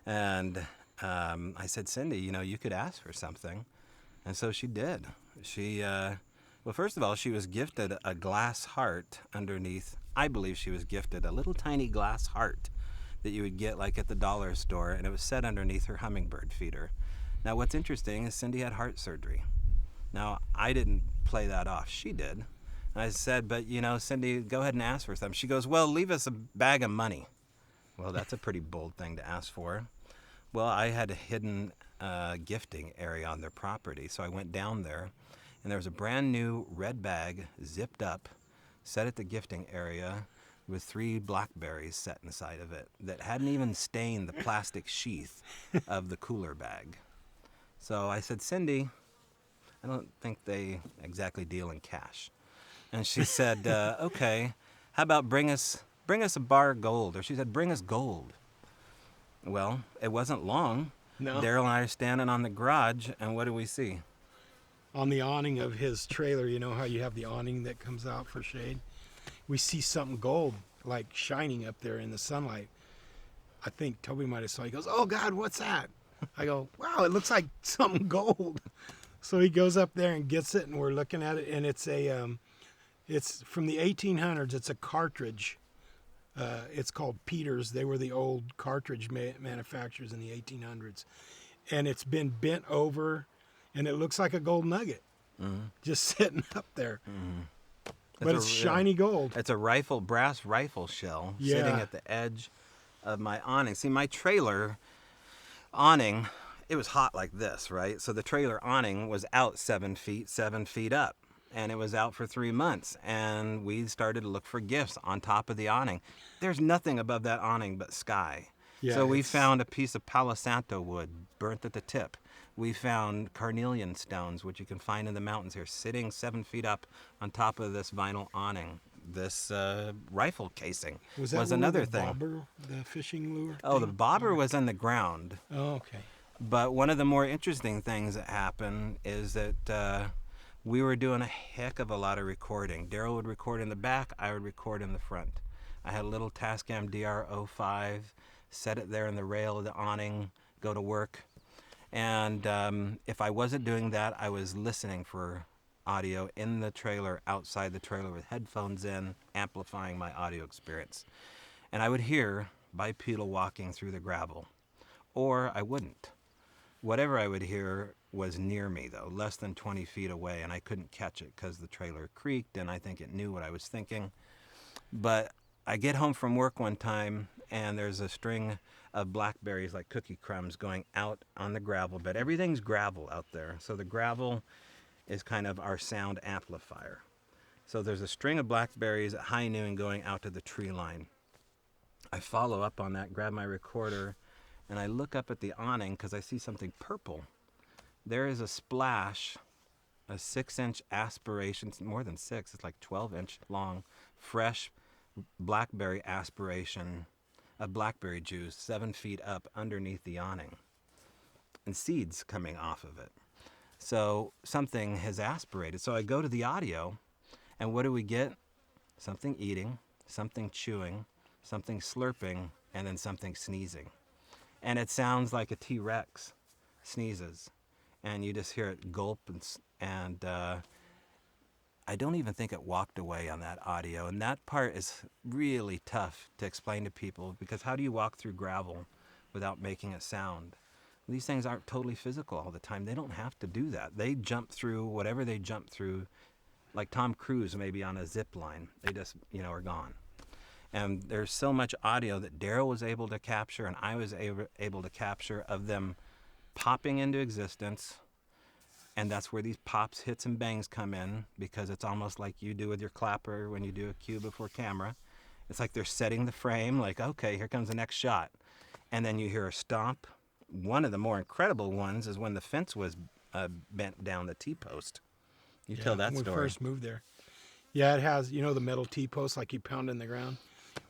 And I said, Cindy, you could ask for something. And so she did. She, well, first of all, she was gifted a glass heart underneath. I believe she was gifted a little tiny glass heart that you would get like at the dollar store, and it was set underneath her hummingbird feeder. Now, what's interesting is Cindy had heart surgery. Now, I didn't play that off. She did. And I said, but, Cindy, go ahead and ask for something. She goes, well, leave us a bag of money. Well, that's a pretty bold thing to ask for. Well, I had a hidden gifting area on their property, so I went down there, and there was a brand new red bag, zipped up, set at the gifting area with 3 blackberries set inside of it that hadn't even stained the plastic sheath of the cooler bag. So I said, Cindy, I don't think they exactly deal in cash. And she said, okay, how about bring us a bar of gold? Or she said, bring us gold. Well, it wasn't long. No. Darrell and I are standing on the garage, and what do we see? On the awning of his trailer, you know how you have the awning that comes out for shade? We see something gold, like shining up there in the sunlight. I think Tobe might have saw it. He goes, oh God, what's that? I go, wow, it looks like something gold. So he goes up there and gets it, and we're looking at it, and it's it's from the 1800s. It's a cartridge. It's called Peters. They were the old cartridge manufacturers in the 1800s. And it's been bent over, and it looks like a gold nugget, just sitting up there. But it's shiny gold. It's a brass rifle shell sitting at the edge of my awning. See, my trailer awning, it was hot like this, right? So the trailer awning was out 7 feet up. And it was out for 3 months, and we started to look for gifts on top of the awning. There's nothing above that awning but sky. Yeah, so we found a piece of Palo Santo wood burnt at the tip. We found carnelian stones, which you can find in the mountains here, sitting 7 feet up on top of this vinyl awning. This rifle casing was another thing. Bobber, the fishing lure? Oh, the bobber was in the ground. Oh, okay. But one of the more interesting things that happened is that we were doing a heck of a lot of recording. Darrell would record in the back, I would record in the front. I had a little Tascam DR05, set it there in the rail of the awning, go to work. And if I wasn't doing that, I was listening for audio in the trailer, outside the trailer with headphones in, amplifying my audio experience. And I would hear bipedal walking through the gravel, or I wouldn't. Whatever I would hear was near me, though, less than 20 feet away, and I couldn't catch it because the trailer creaked, and I think it knew what I was thinking. But I get home from work one time, and there's a string of blackberries like cookie crumbs going out on the gravel bed. Everything's gravel out there, so the gravel is kind of our sound amplifier. So there's a string of blackberries at high noon going out to the tree line. I follow up on that, grab my recorder, and I look up at the awning because I see something purple. There is a splash, a 6-inch aspiration, more than 6, it's like 12-inch long, fresh blackberry aspiration of blackberry juice 7 feet up underneath the awning, and seeds coming off of it. So something has aspirated. So I go to the audio, and what do we get? Something eating, something chewing, something slurping, and then something sneezing. And it sounds like a T-Rex sneezes, and you just hear it gulp, and I don't even think it walked away on that audio. And that part is really tough to explain to people, because how do you walk through gravel without making a sound? These things aren't totally physical all the time. They don't have to do that. They jump through whatever they jump through, like Tom Cruise maybe on a zip line. They just, are gone. And there's so much audio that Darrell was able to capture, and I was able to capture, of them popping into existence. And that's where these pops, hits, and bangs come in, because it's almost like you do with your clapper when you do a cue before camera. It's like they're setting the frame, like, okay, here comes the next shot. And then you hear a stomp. One of the more incredible ones is when the fence was bent down, the T-post. You tell that when story. we first moved there. Yeah, it has, the metal T-post like you pound in the ground.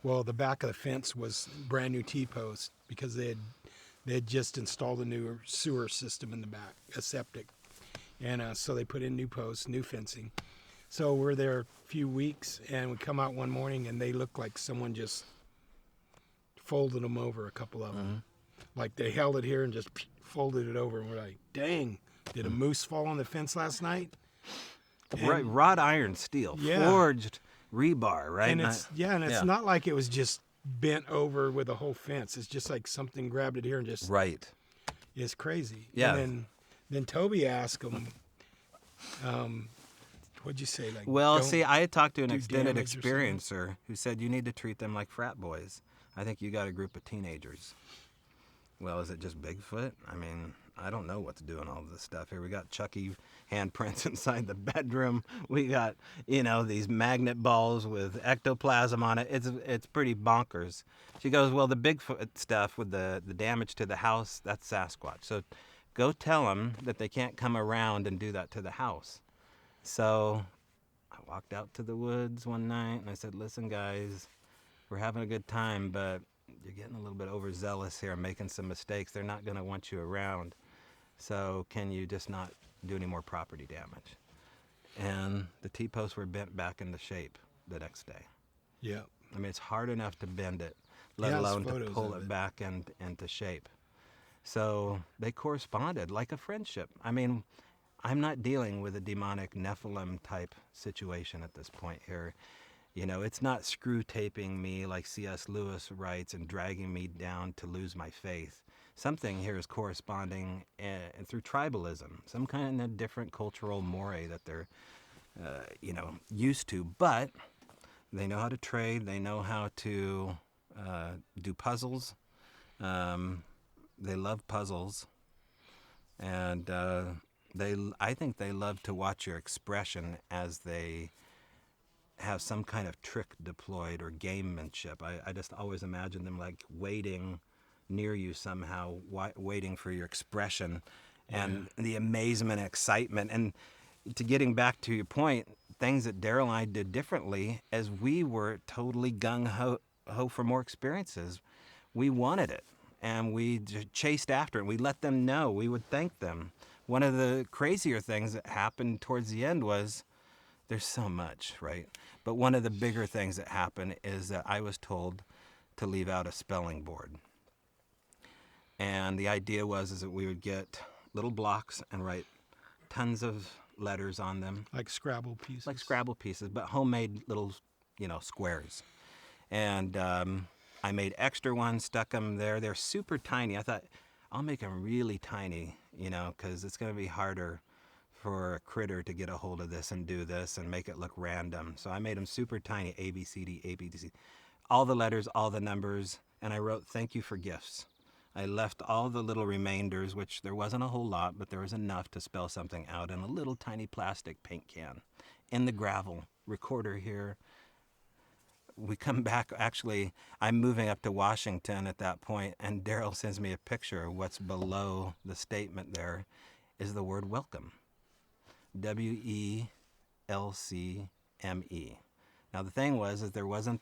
Well, the back of the fence was brand new T-post because they had just installed a new sewer system in the back, a septic. And so they put in new posts, new fencing. So we're there a few weeks, and we come out one morning, and they look like someone just folded them over, a couple of them. Like they held it here and just folded it over, and we're like, dang, did a moose fall on the fence last night? Right, wrought iron steel, forged rebar, right? And it's not like it was just bent over with a whole fence. It's just like something grabbed it here and just... Right. It's crazy. Yeah. And then Tobe asked him, what'd you say? Like, well, see, I had talked to an do extended damage or experiencer who said you need to treat them like frat boys. I think you got a group of teenagers. Well, is it just Bigfoot? I mean, I don't know what's doing all this stuff here. We got Chucky handprints inside the bedroom. We got, these magnet balls with ectoplasm on it. It's pretty bonkers. She goes, well, the Bigfoot stuff with the damage to the house, that's Sasquatch. So go tell them that they can't come around and do that to the house. So I walked out to the woods one night, and I said, listen, guys, we're having a good time, but you're getting a little bit overzealous here, making some mistakes. They're not going to want you around. So can you just not do any more property damage? And the T-posts were bent back into shape the next day. Yeah. I mean, it's hard enough to bend it, let alone to pull it back into shape. So they corresponded like a friendship. I mean, I'm not dealing with a demonic Nephilim type situation at this point here. It's not screw taping me like C.S. Lewis writes and dragging me down to lose my faith. Something here is corresponding through tribalism, some kind of different cultural moray that they're, used to. But they know how to trade. They know how to do puzzles. They love puzzles, and I think they love to watch your expression as they have some kind of trick deployed or gamemanship. I just always imagine them like waiting near you somehow, waiting for your expression and the amazement and excitement. And to getting back to your point, things that Darrell and I did differently, as we were totally gung-ho for more experiences. We wanted it, and we chased after it. We let them know. We would thank them. One of the crazier things that happened towards the end was, there's so much, right? But one of the bigger things that happened is that I was told to leave out a spelling board. And the idea was that we would get little blocks and write tons of letters on them, Like Scrabble pieces. like Scrabble pieces, but homemade little, squares. And I made extra ones, stuck them there. They're super tiny. I thought, I'll make them really tiny, because it's going to be harder for a critter to get a hold of this and do this and make it look random. So I made them super tiny, A, B, C, D, A, B, C. All the letters, all the numbers, and I wrote, "Thank you for gifts." I left all the little remainders, which there wasn't a whole lot, but there was enough to spell something out, in a little tiny plastic paint can in the gravel. Recorder here. We come back, actually, I'm moving up to Washington at that point, and Darrell sends me a picture of what's below the statement there is the word welcome. WELCME. Now the thing was is there wasn't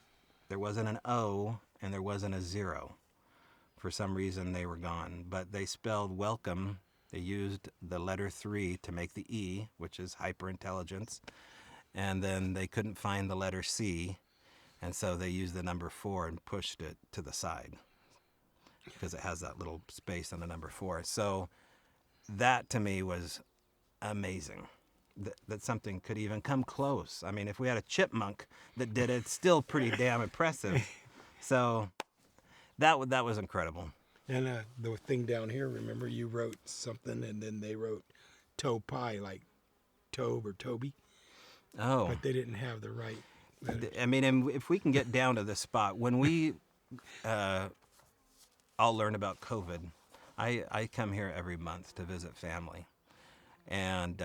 an O and there wasn't a 0. For some reason they were gone, but they spelled welcome. They used the letter 3 to make the E, which is hyperintelligence, and then they couldn't find the letter C, and so they used the number 4 and pushed it to the side because it has that little space on the number 4. So that to me was amazing. That something could even come close. I mean, if we had a chipmunk that did it, it's still pretty damn impressive. So that was incredible. And the thing down here, remember you wrote something and then they wrote Tobe, like Tobe or Toby. Oh. But they didn't have the right letters. I mean, and if we can get down to the spot, when we all learn about COVID, I come here every month to visit family. And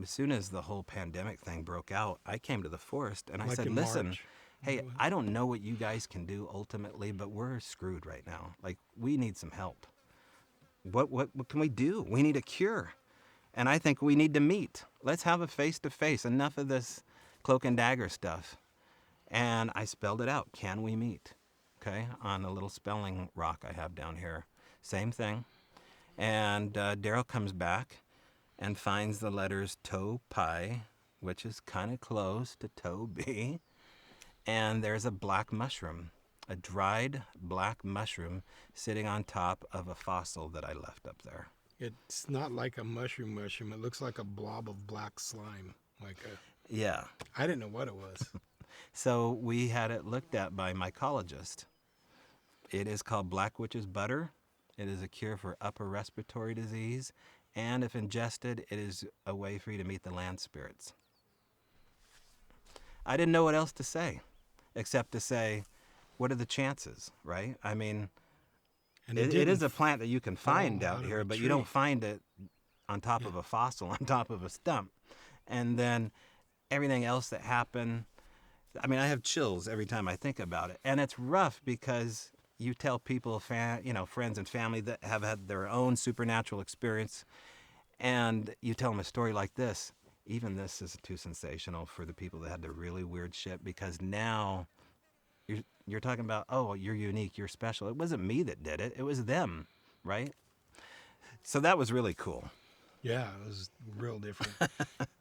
as soon as the whole pandemic thing broke out, I came to the forest and I said, listen, hey, I don't know what you guys can do ultimately, but we're screwed right now. Like, we need some help. What can we do? We need a cure. And I think we need to meet. Let's have a face-to-face. Enough of this cloak and dagger stuff. And I spelled it out. Can we meet? Okay, on a little spelling rock I have down here. Same thing. And Darrell comes back and finds the letters Tobe, which is kind of close to Tobe. And there's a black mushroom, a dried black mushroom sitting on top of a fossil that I left up there. It's not like a mushroom. It looks like a blob of black slime. Yeah. I didn't know what it was. So we had it looked at by a mycologist. It is called black witch's butter. It is a cure for upper respiratory disease. And if ingested, it is a way for you to meet the land spirits. I didn't know what else to say, except to say, what are the chances, right? I mean, it is a plant that you can find out here, but you don't find it on top of a fossil, on top of a stump. And then everything else that happened, I mean, I have chills every time I think about it. And it's rough because you tell people, friends and family that have had their own supernatural experience, and you tell them a story like this. Even this is too sensational for the people that had the really weird shit, because now you're talking about, oh, you're unique, you're special. It wasn't me that did it. It was them, right? So that was really cool. Yeah, it was real different.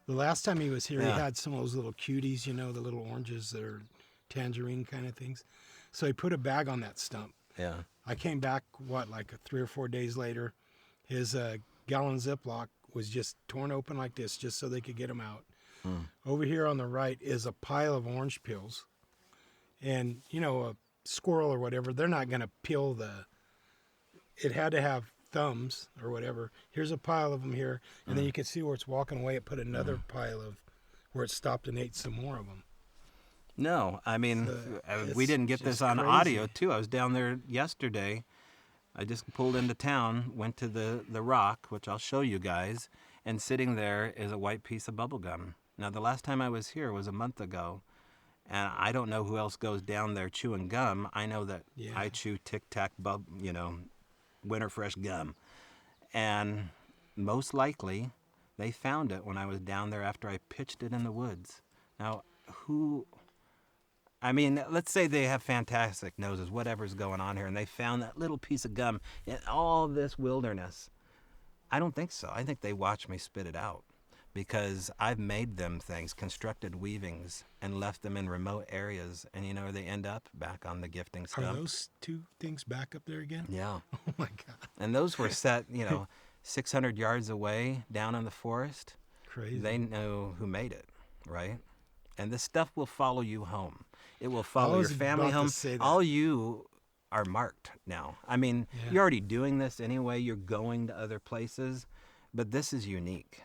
The last time he was here, he had some of those little cuties, the little oranges that are tangerine kind of things. So he put a bag on that stump. Yeah. I came back, 3 or 4 days later. His gallon Ziploc was just torn open like this, just so they could get them out. Over here on the right is a pile of orange peels. And, a squirrel or whatever, they're not going to peel it had to have thumbs or whatever. Here's a pile of them here. And then you can see where it's walking away. It put another pile of where it stopped and ate some more of them. No, I mean, we didn't get this on audio, too. I was down there yesterday. I just pulled into town, went to the rock, which I'll show you guys, and sitting there is a white piece of bubble gum. Now, the last time I was here was a month ago, and I don't know who else goes down there chewing gum. I know that I chew Tic Tac, Winter Fresh gum. And most likely, they found it when I was down there after I pitched it in the woods. Now, let's say they have fantastic noses, whatever's going on here, and they found that little piece of gum in all this wilderness. I don't think so. I think they watched me spit it out, because I've made them things, constructed weavings, and left them in remote areas, and where they end up? Back on the gifting stump. Are those two things back up there again? Yeah. Oh, my God. And those were set, 600 yards away down in the forest. crazy. They know who made it, right? And this stuff will follow you home. It will I follow your was family about to home. say that. All you are marked now. I mean, Yeah. you're already doing this anyway. You're going to other places, but this is unique.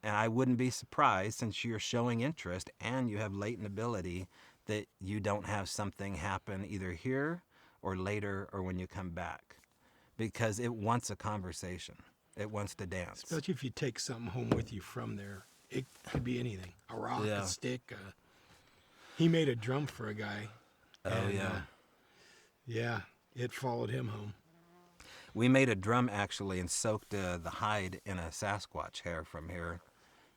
And I wouldn't be surprised, since you're showing interest and you have latent ability, that you don't have something happen either here or later or when you come back, because it wants a conversation. It wants to dance. Especially if you take something home with you from there. It could be anything. A rock, Yeah. a stick. He made a drum for a guy. Oh, and, yeah. Yeah, it followed him home. We made a drum, actually, and soaked the hide in a Sasquatch hair from here.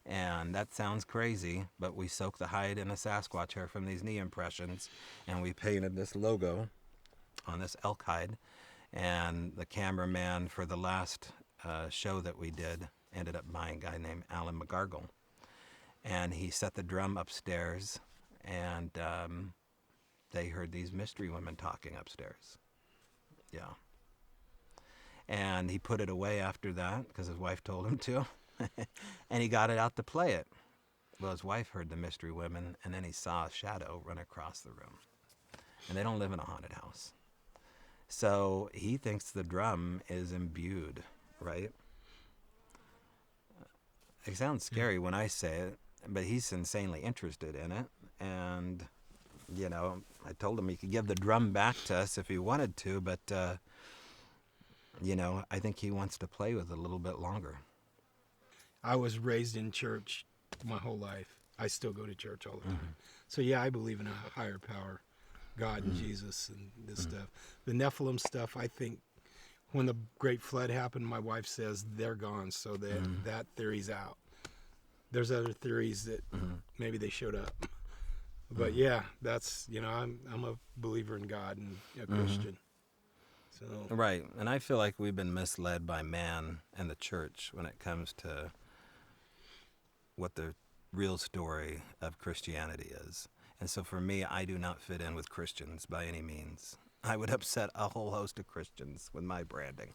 And that sounds crazy, but we soaked the hide in a Sasquatch hair from these knee impressions, and we painted this logo on this elk hide. And the cameraman for the last show that we did ended up buying a guy named Alan McGargle. And he set the drum upstairs, and they heard these mystery women talking upstairs. Yeah. And he put it away after that because his wife told him to. And he got it out to play it. Well, his wife heard the mystery women, and then he saw a shadow run across the room. And they don't live in a haunted house. So he thinks the drum is imbued, right? It sounds scary when I say it, but he's insanely interested in it. And, you know, I told him he could give the drum back to us if he wanted to, but, you know, I think he wants to play with it a little bit longer. I was raised in church my whole life. I still go to church all the time. So, yeah, I believe in a higher power, God and Jesus and this stuff. The Nephilim stuff, I think when the Great Flood happened, my wife says they're gone, so that theory's out. There's other theories that maybe they showed up. But, yeah, that's, you know, I'm a believer in God and a Christian. So. Right, and I feel like we've been misled by man and the church when it comes to what the real story of Christianity is. And so for me, I do not fit in with Christians by any means. I would upset a whole host of Christians with my branding.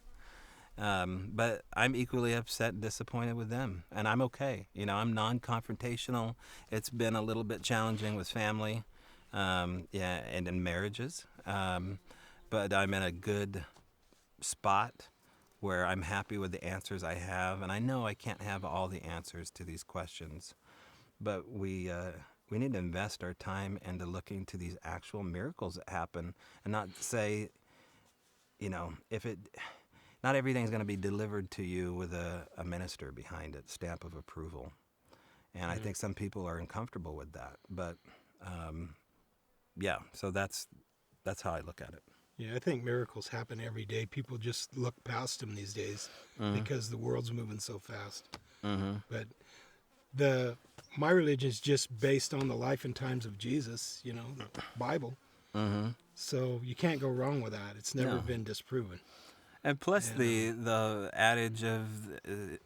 But I'm equally upset and disappointed with them, and I'm okay. You know, I'm non-confrontational. It's been a little bit challenging with family, and in marriages. But I'm in a good spot where I'm happy with the answers I have, and I know I can't have all the answers to these questions, but we need to invest our time into looking to these actual miracles that happen, and not say, you know, not everything's going to be delivered to you with a minister behind it, stamp of approval, and I think some people are uncomfortable with that, but yeah, so that's how I look at it. Yeah, I think miracles happen every day. People just look past them these days because the world's moving so fast. But my religion is just based on the life and times of Jesus, you know, the Bible. So you can't go wrong with that. It's never been disproven. And plus the adage of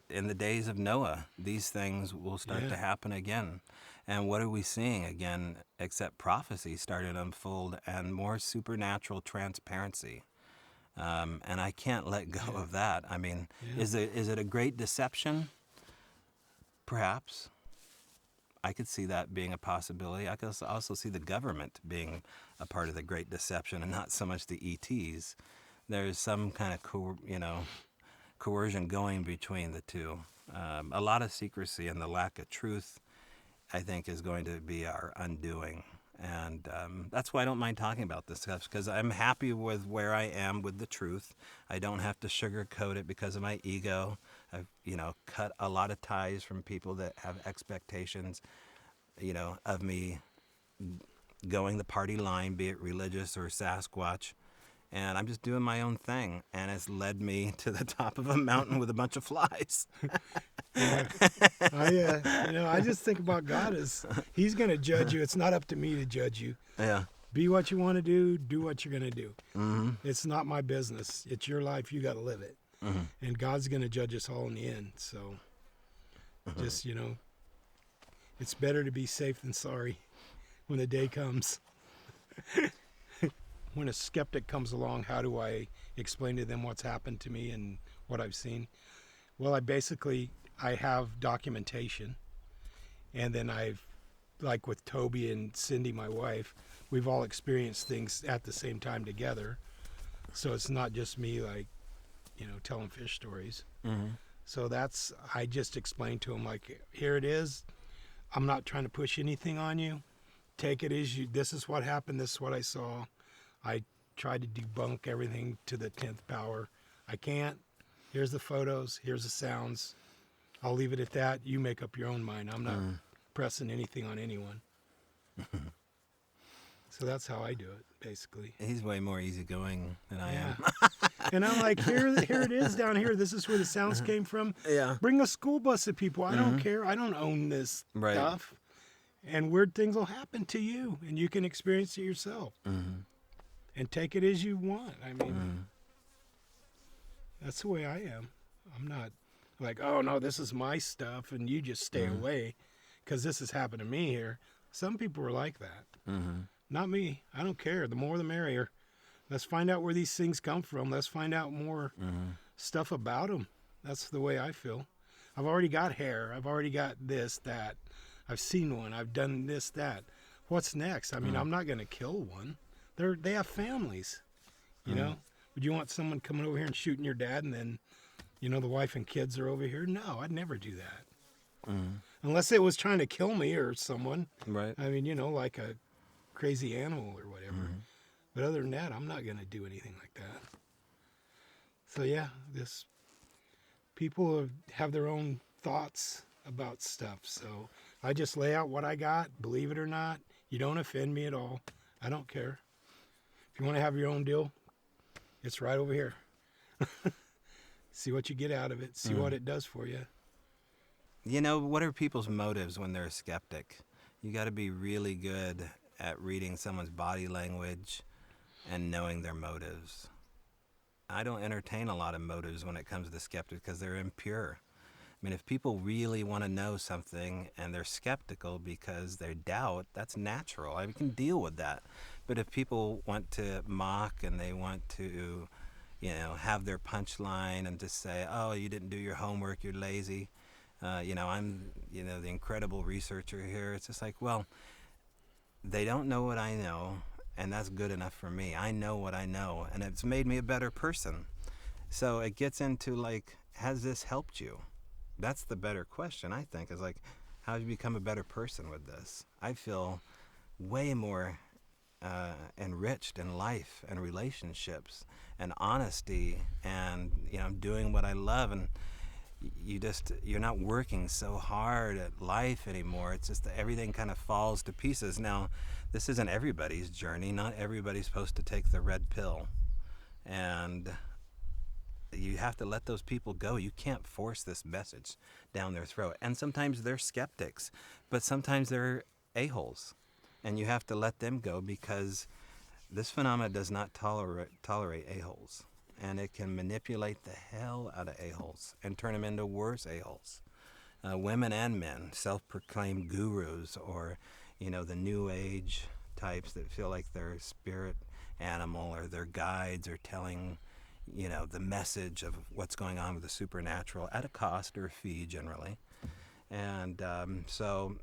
in the days of Noah, these things will start to happen again. And what are we seeing again except prophecy starting to unfold and more supernatural transparency? And I can't let go of that. I mean, is it a great deception? Perhaps. I could see that being a possibility. I could also see the government being a part of the great deception and not so much the ETs. There's some kind of coercion going between the two. A lot of secrecy and the lack of truth, I think, is going to be our undoing. And that's why I don't mind talking about this stuff, because I'm happy with where I am with the truth. I don't have to sugarcoat it because of my ego. I've, cut a lot of ties from people that have expectations, of me going the party line, be it religious or Sasquatch. And I'm just doing my own thing, and it's led me to the top of a mountain with a bunch of flies. I just think about God as He's going to judge you. It's not up to me to judge you. Yeah. Be what you want to do what you're going to do. It's not my business. It's your life. You got to live it. And God's going to judge us all in the end. So just, it's better to be safe than sorry when the day comes. When a skeptic comes along, how do I explain to them what's happened to me and what I've seen? Well, I basically I have documentation, and then I've, like with Tobe and Cindy, my wife, we've all experienced things at the same time together. So it's not just me, like, telling fish stories. Mm-hmm. So I just explained to him, like, here it is. I'm not trying to push anything on you. Take it as you. This is what happened. This is what I saw. I tried to debunk everything to the 10th power. I can't. Here's the photos. Here's the sounds. I'll leave it at that. You make up your own mind. I'm not pressing anything on anyone. So that's how I do it, basically. He's way more easygoing than I am. And I'm like, here it is down here. This is where the sounds came from. Yeah. Bring a school bus of people. I don't care. I don't own this stuff. And weird things will happen to you, and you can experience it yourself. Mm-hmm. And take it as you want. I mean, that's the way I am. I'm not like, oh, no, this is my stuff, and you just stay away because this has happened to me here. Some people are like that. Mm-hmm. Not me. I don't care. The more the merrier. Let's find out where these things come from. Let's find out more stuff about them. That's the way I feel. I've already got hair. I've already got this, that. I've seen one. I've done this, that. What's next? I mean, I'm not going to kill one. They have families, you know? Would you want someone coming over here and shooting your dad and then, the wife and kids are over here? No, I'd never do that. Unless it was trying to kill me or someone. Right. I mean, like a crazy animal or whatever. But other than that, I'm not going to do anything like that. So yeah, people have their own thoughts about stuff. So I just lay out what I got, believe it or not. You don't offend me at all. I don't care. If you want to have your own deal, it's right over here. See what you get out of it. See what it does for you. What are people's motives when they're a skeptic? You got to be really good at reading someone's body language and knowing their motives. I don't entertain a lot of motives when it comes to skeptics because they're impure. I mean, if people really want to know something and they're skeptical because they doubt, that's natural. I can deal with that. But if people want to mock and they want to, have their punchline and just say, oh, you didn't do your homework, you're lazy. I'm, the incredible researcher here. It's just like, well, they don't know what I know, and that's good enough for me. I know what I know, and it's made me a better person. So it gets into, like, has this helped you? That's the better question, I think, is like, how do you become a better person with this? I feel way more enriched in life and relationships and honesty and, doing what I love. And you're not working so hard at life anymore. It's just that everything kind of falls to pieces. Now, this isn't everybody's journey. Not everybody's supposed to take the red pill. And you have to let those people go. You can't force this message down their throat. And sometimes they're skeptics, but sometimes they're a-holes. And you have to let them go because this phenomena does not tolerate a-holes. And it can manipulate the hell out of a-holes and turn them into worse a-holes. Women and men, self-proclaimed gurus or, the new age types that feel like they're spirit animal or they're guides or telling, the message of what's going on with the supernatural at a cost or a fee generally. And so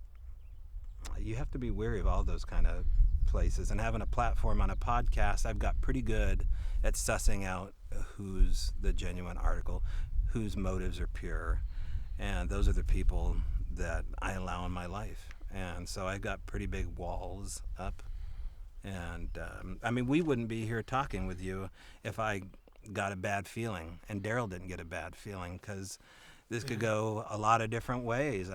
you have to be wary of all those kind of places. And having a platform on a podcast, I've got pretty good at sussing out who's the genuine article, whose motives are pure. And those are the people that I allow in my life. And so I got pretty big walls up. And we wouldn't be here talking with you if I got a bad feeling. And Darrell didn't get a bad feeling because this could go a lot of different ways.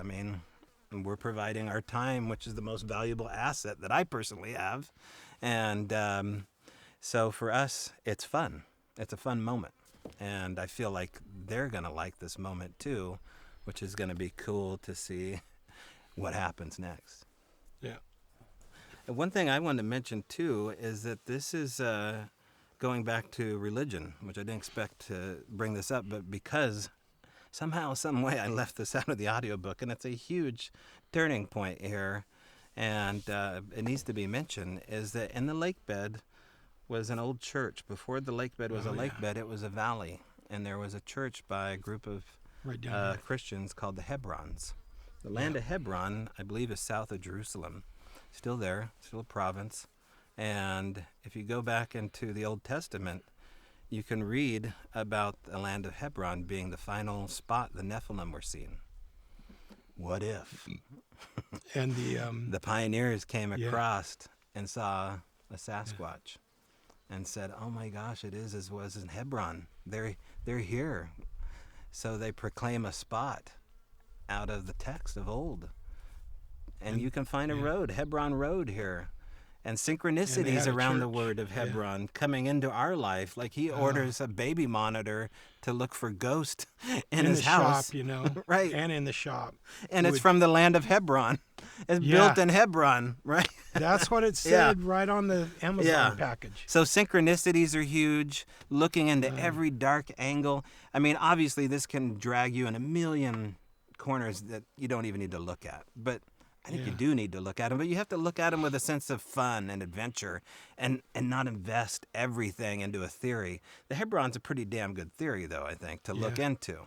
We're providing our time, which is the most valuable asset that I personally have. And so for us, it's fun. It's a fun moment. And I feel like they're going to like this moment too, which is going to be cool to see what happens next. Yeah. And one thing I wanted to mention too is that this is going back to religion, which I didn't expect to bring this up, but because somehow, some way, I left this out of the audiobook, and it's a huge turning point here, and it needs to be mentioned, is that in the lake bed was an old church. Before the lake bed was a lake bed, it was a valley, and there was a church by a group of Right down here. Christians called the Hebrons. The land of Hebron, I believe, is south of Jerusalem. Still there, still a province. And if you go back into the Old Testament, you can read about the land of Hebron being the final spot the Nephilim were seen. What if? And The pioneers came across and saw a Sasquatch and said, oh my gosh, it is as was in Hebron. They're here. So they proclaim a spot out of the text of old. And you can find a road, Hebron Road here. And synchronicities around the word of Hebron coming into our life. Like he orders a baby monitor to look for ghosts in his house. Shop, you know. Right. And in the shop. And it's from the land of Hebron. It's built in Hebron, right? That's what it said right on the Amazon package. So synchronicities are huge, looking into every dark angle. I mean, obviously this can drag you in a million corners that you don't even need to look at. But I think you do need to look at them, but you have to look at them with a sense of fun and adventure and not invest everything into a theory. The Hebron's a pretty damn good theory, though, I think, to look into.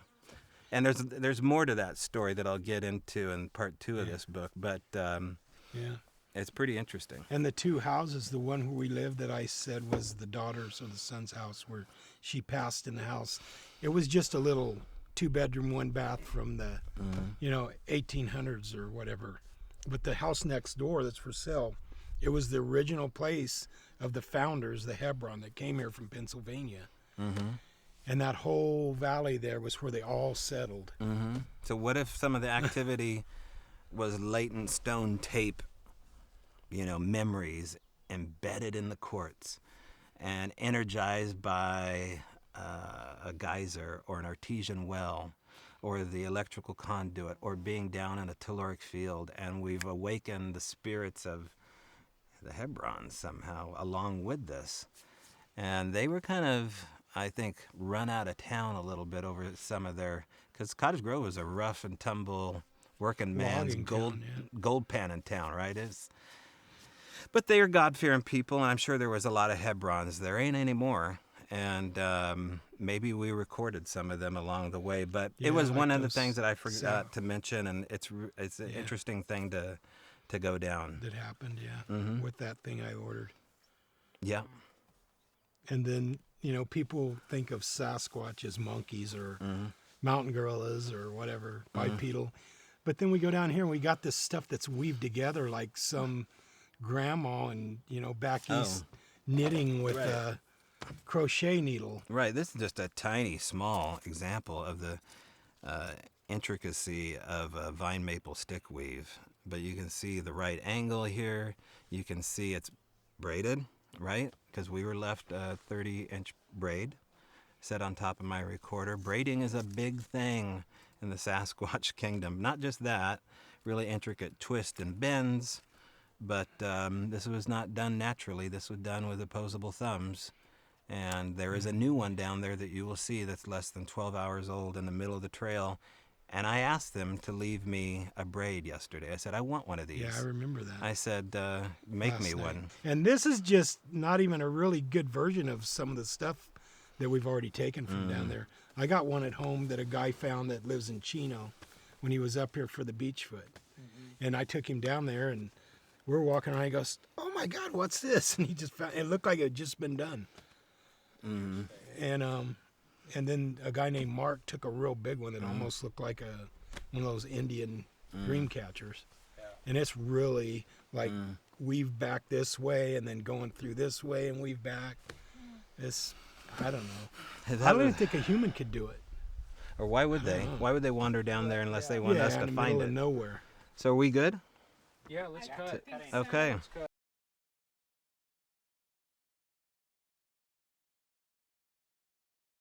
And there's more to that story that I'll get into in part 2 of this book, but it's pretty interesting. And the 2 houses, the one where we lived that I said was the daughter's or the son's house where she passed in the house, it was just a little 2-bedroom, 1-bath from the, 1800s or whatever. But the house next door that's for sale, it was the original place of the founders, the Hebron, that came here from Pennsylvania. Mm-hmm. And that whole valley there was where they all settled. Mm-hmm. So what if some of the activity was latent stone tape, memories embedded in the quartz and energized by a geyser or an artesian well, or the electrical conduit, or being down in a telluric field, and we've awakened the spirits of the Hebrons somehow along with this. And they were kind of, I think, run out of town a little bit over some of their, because Cottage Grove is a rough and tumble working man's gold panning town, right? But they are God-fearing people, and I'm sure there was a lot of Hebrons. There ain't anymore. And maybe we recorded some of them along the way, but it was one of the things that I forgot to mention, and it's an interesting thing to go down. That happened, with that thing I ordered. Yeah. And then, people think of Sasquatch as monkeys or mountain gorillas or whatever, bipedal. But then we go down here and we got this stuff that's weaved together like some grandma and, back east knitting with a crochet needle. Right. This is just a tiny, small example of the intricacy of a vine maple stick weave. But you can see the right angle here. You can see it's braided, right? Because we were left a 30-inch braid set on top of my recorder. Braiding is a big thing in the Sasquatch kingdom. Not just that, really intricate twists and bends, but this was not done naturally. This was done with opposable thumbs. And there is a new one down there that you will see that's less than 12 hours old in the middle of the trail. And I asked them to leave me a braid yesterday. I said, I want one of these. Yeah, I remember that. I said, make me one. And this is just not even a really good version of some of the stuff that we've already taken from down there. I got one at home that a guy found that lives in Chino when he was up here for the Beachfoot. Mm-hmm. And I took him down there, and we're walking around. He goes, oh, my God, what's this? And he just found it looked like it had just been done. Mm-hmm. And then a guy named Mark took a real big one that almost looked like one of those Indian dream catchers. Yeah. And it's really like weave back this way and then going through this way and weave back. It's, I don't know. I don't even think a human could do it. Or why would they? Why would they wander down there unless they want us to find it? Nowhere. So are we good? Yeah, let's cut. Okay. Let's cut.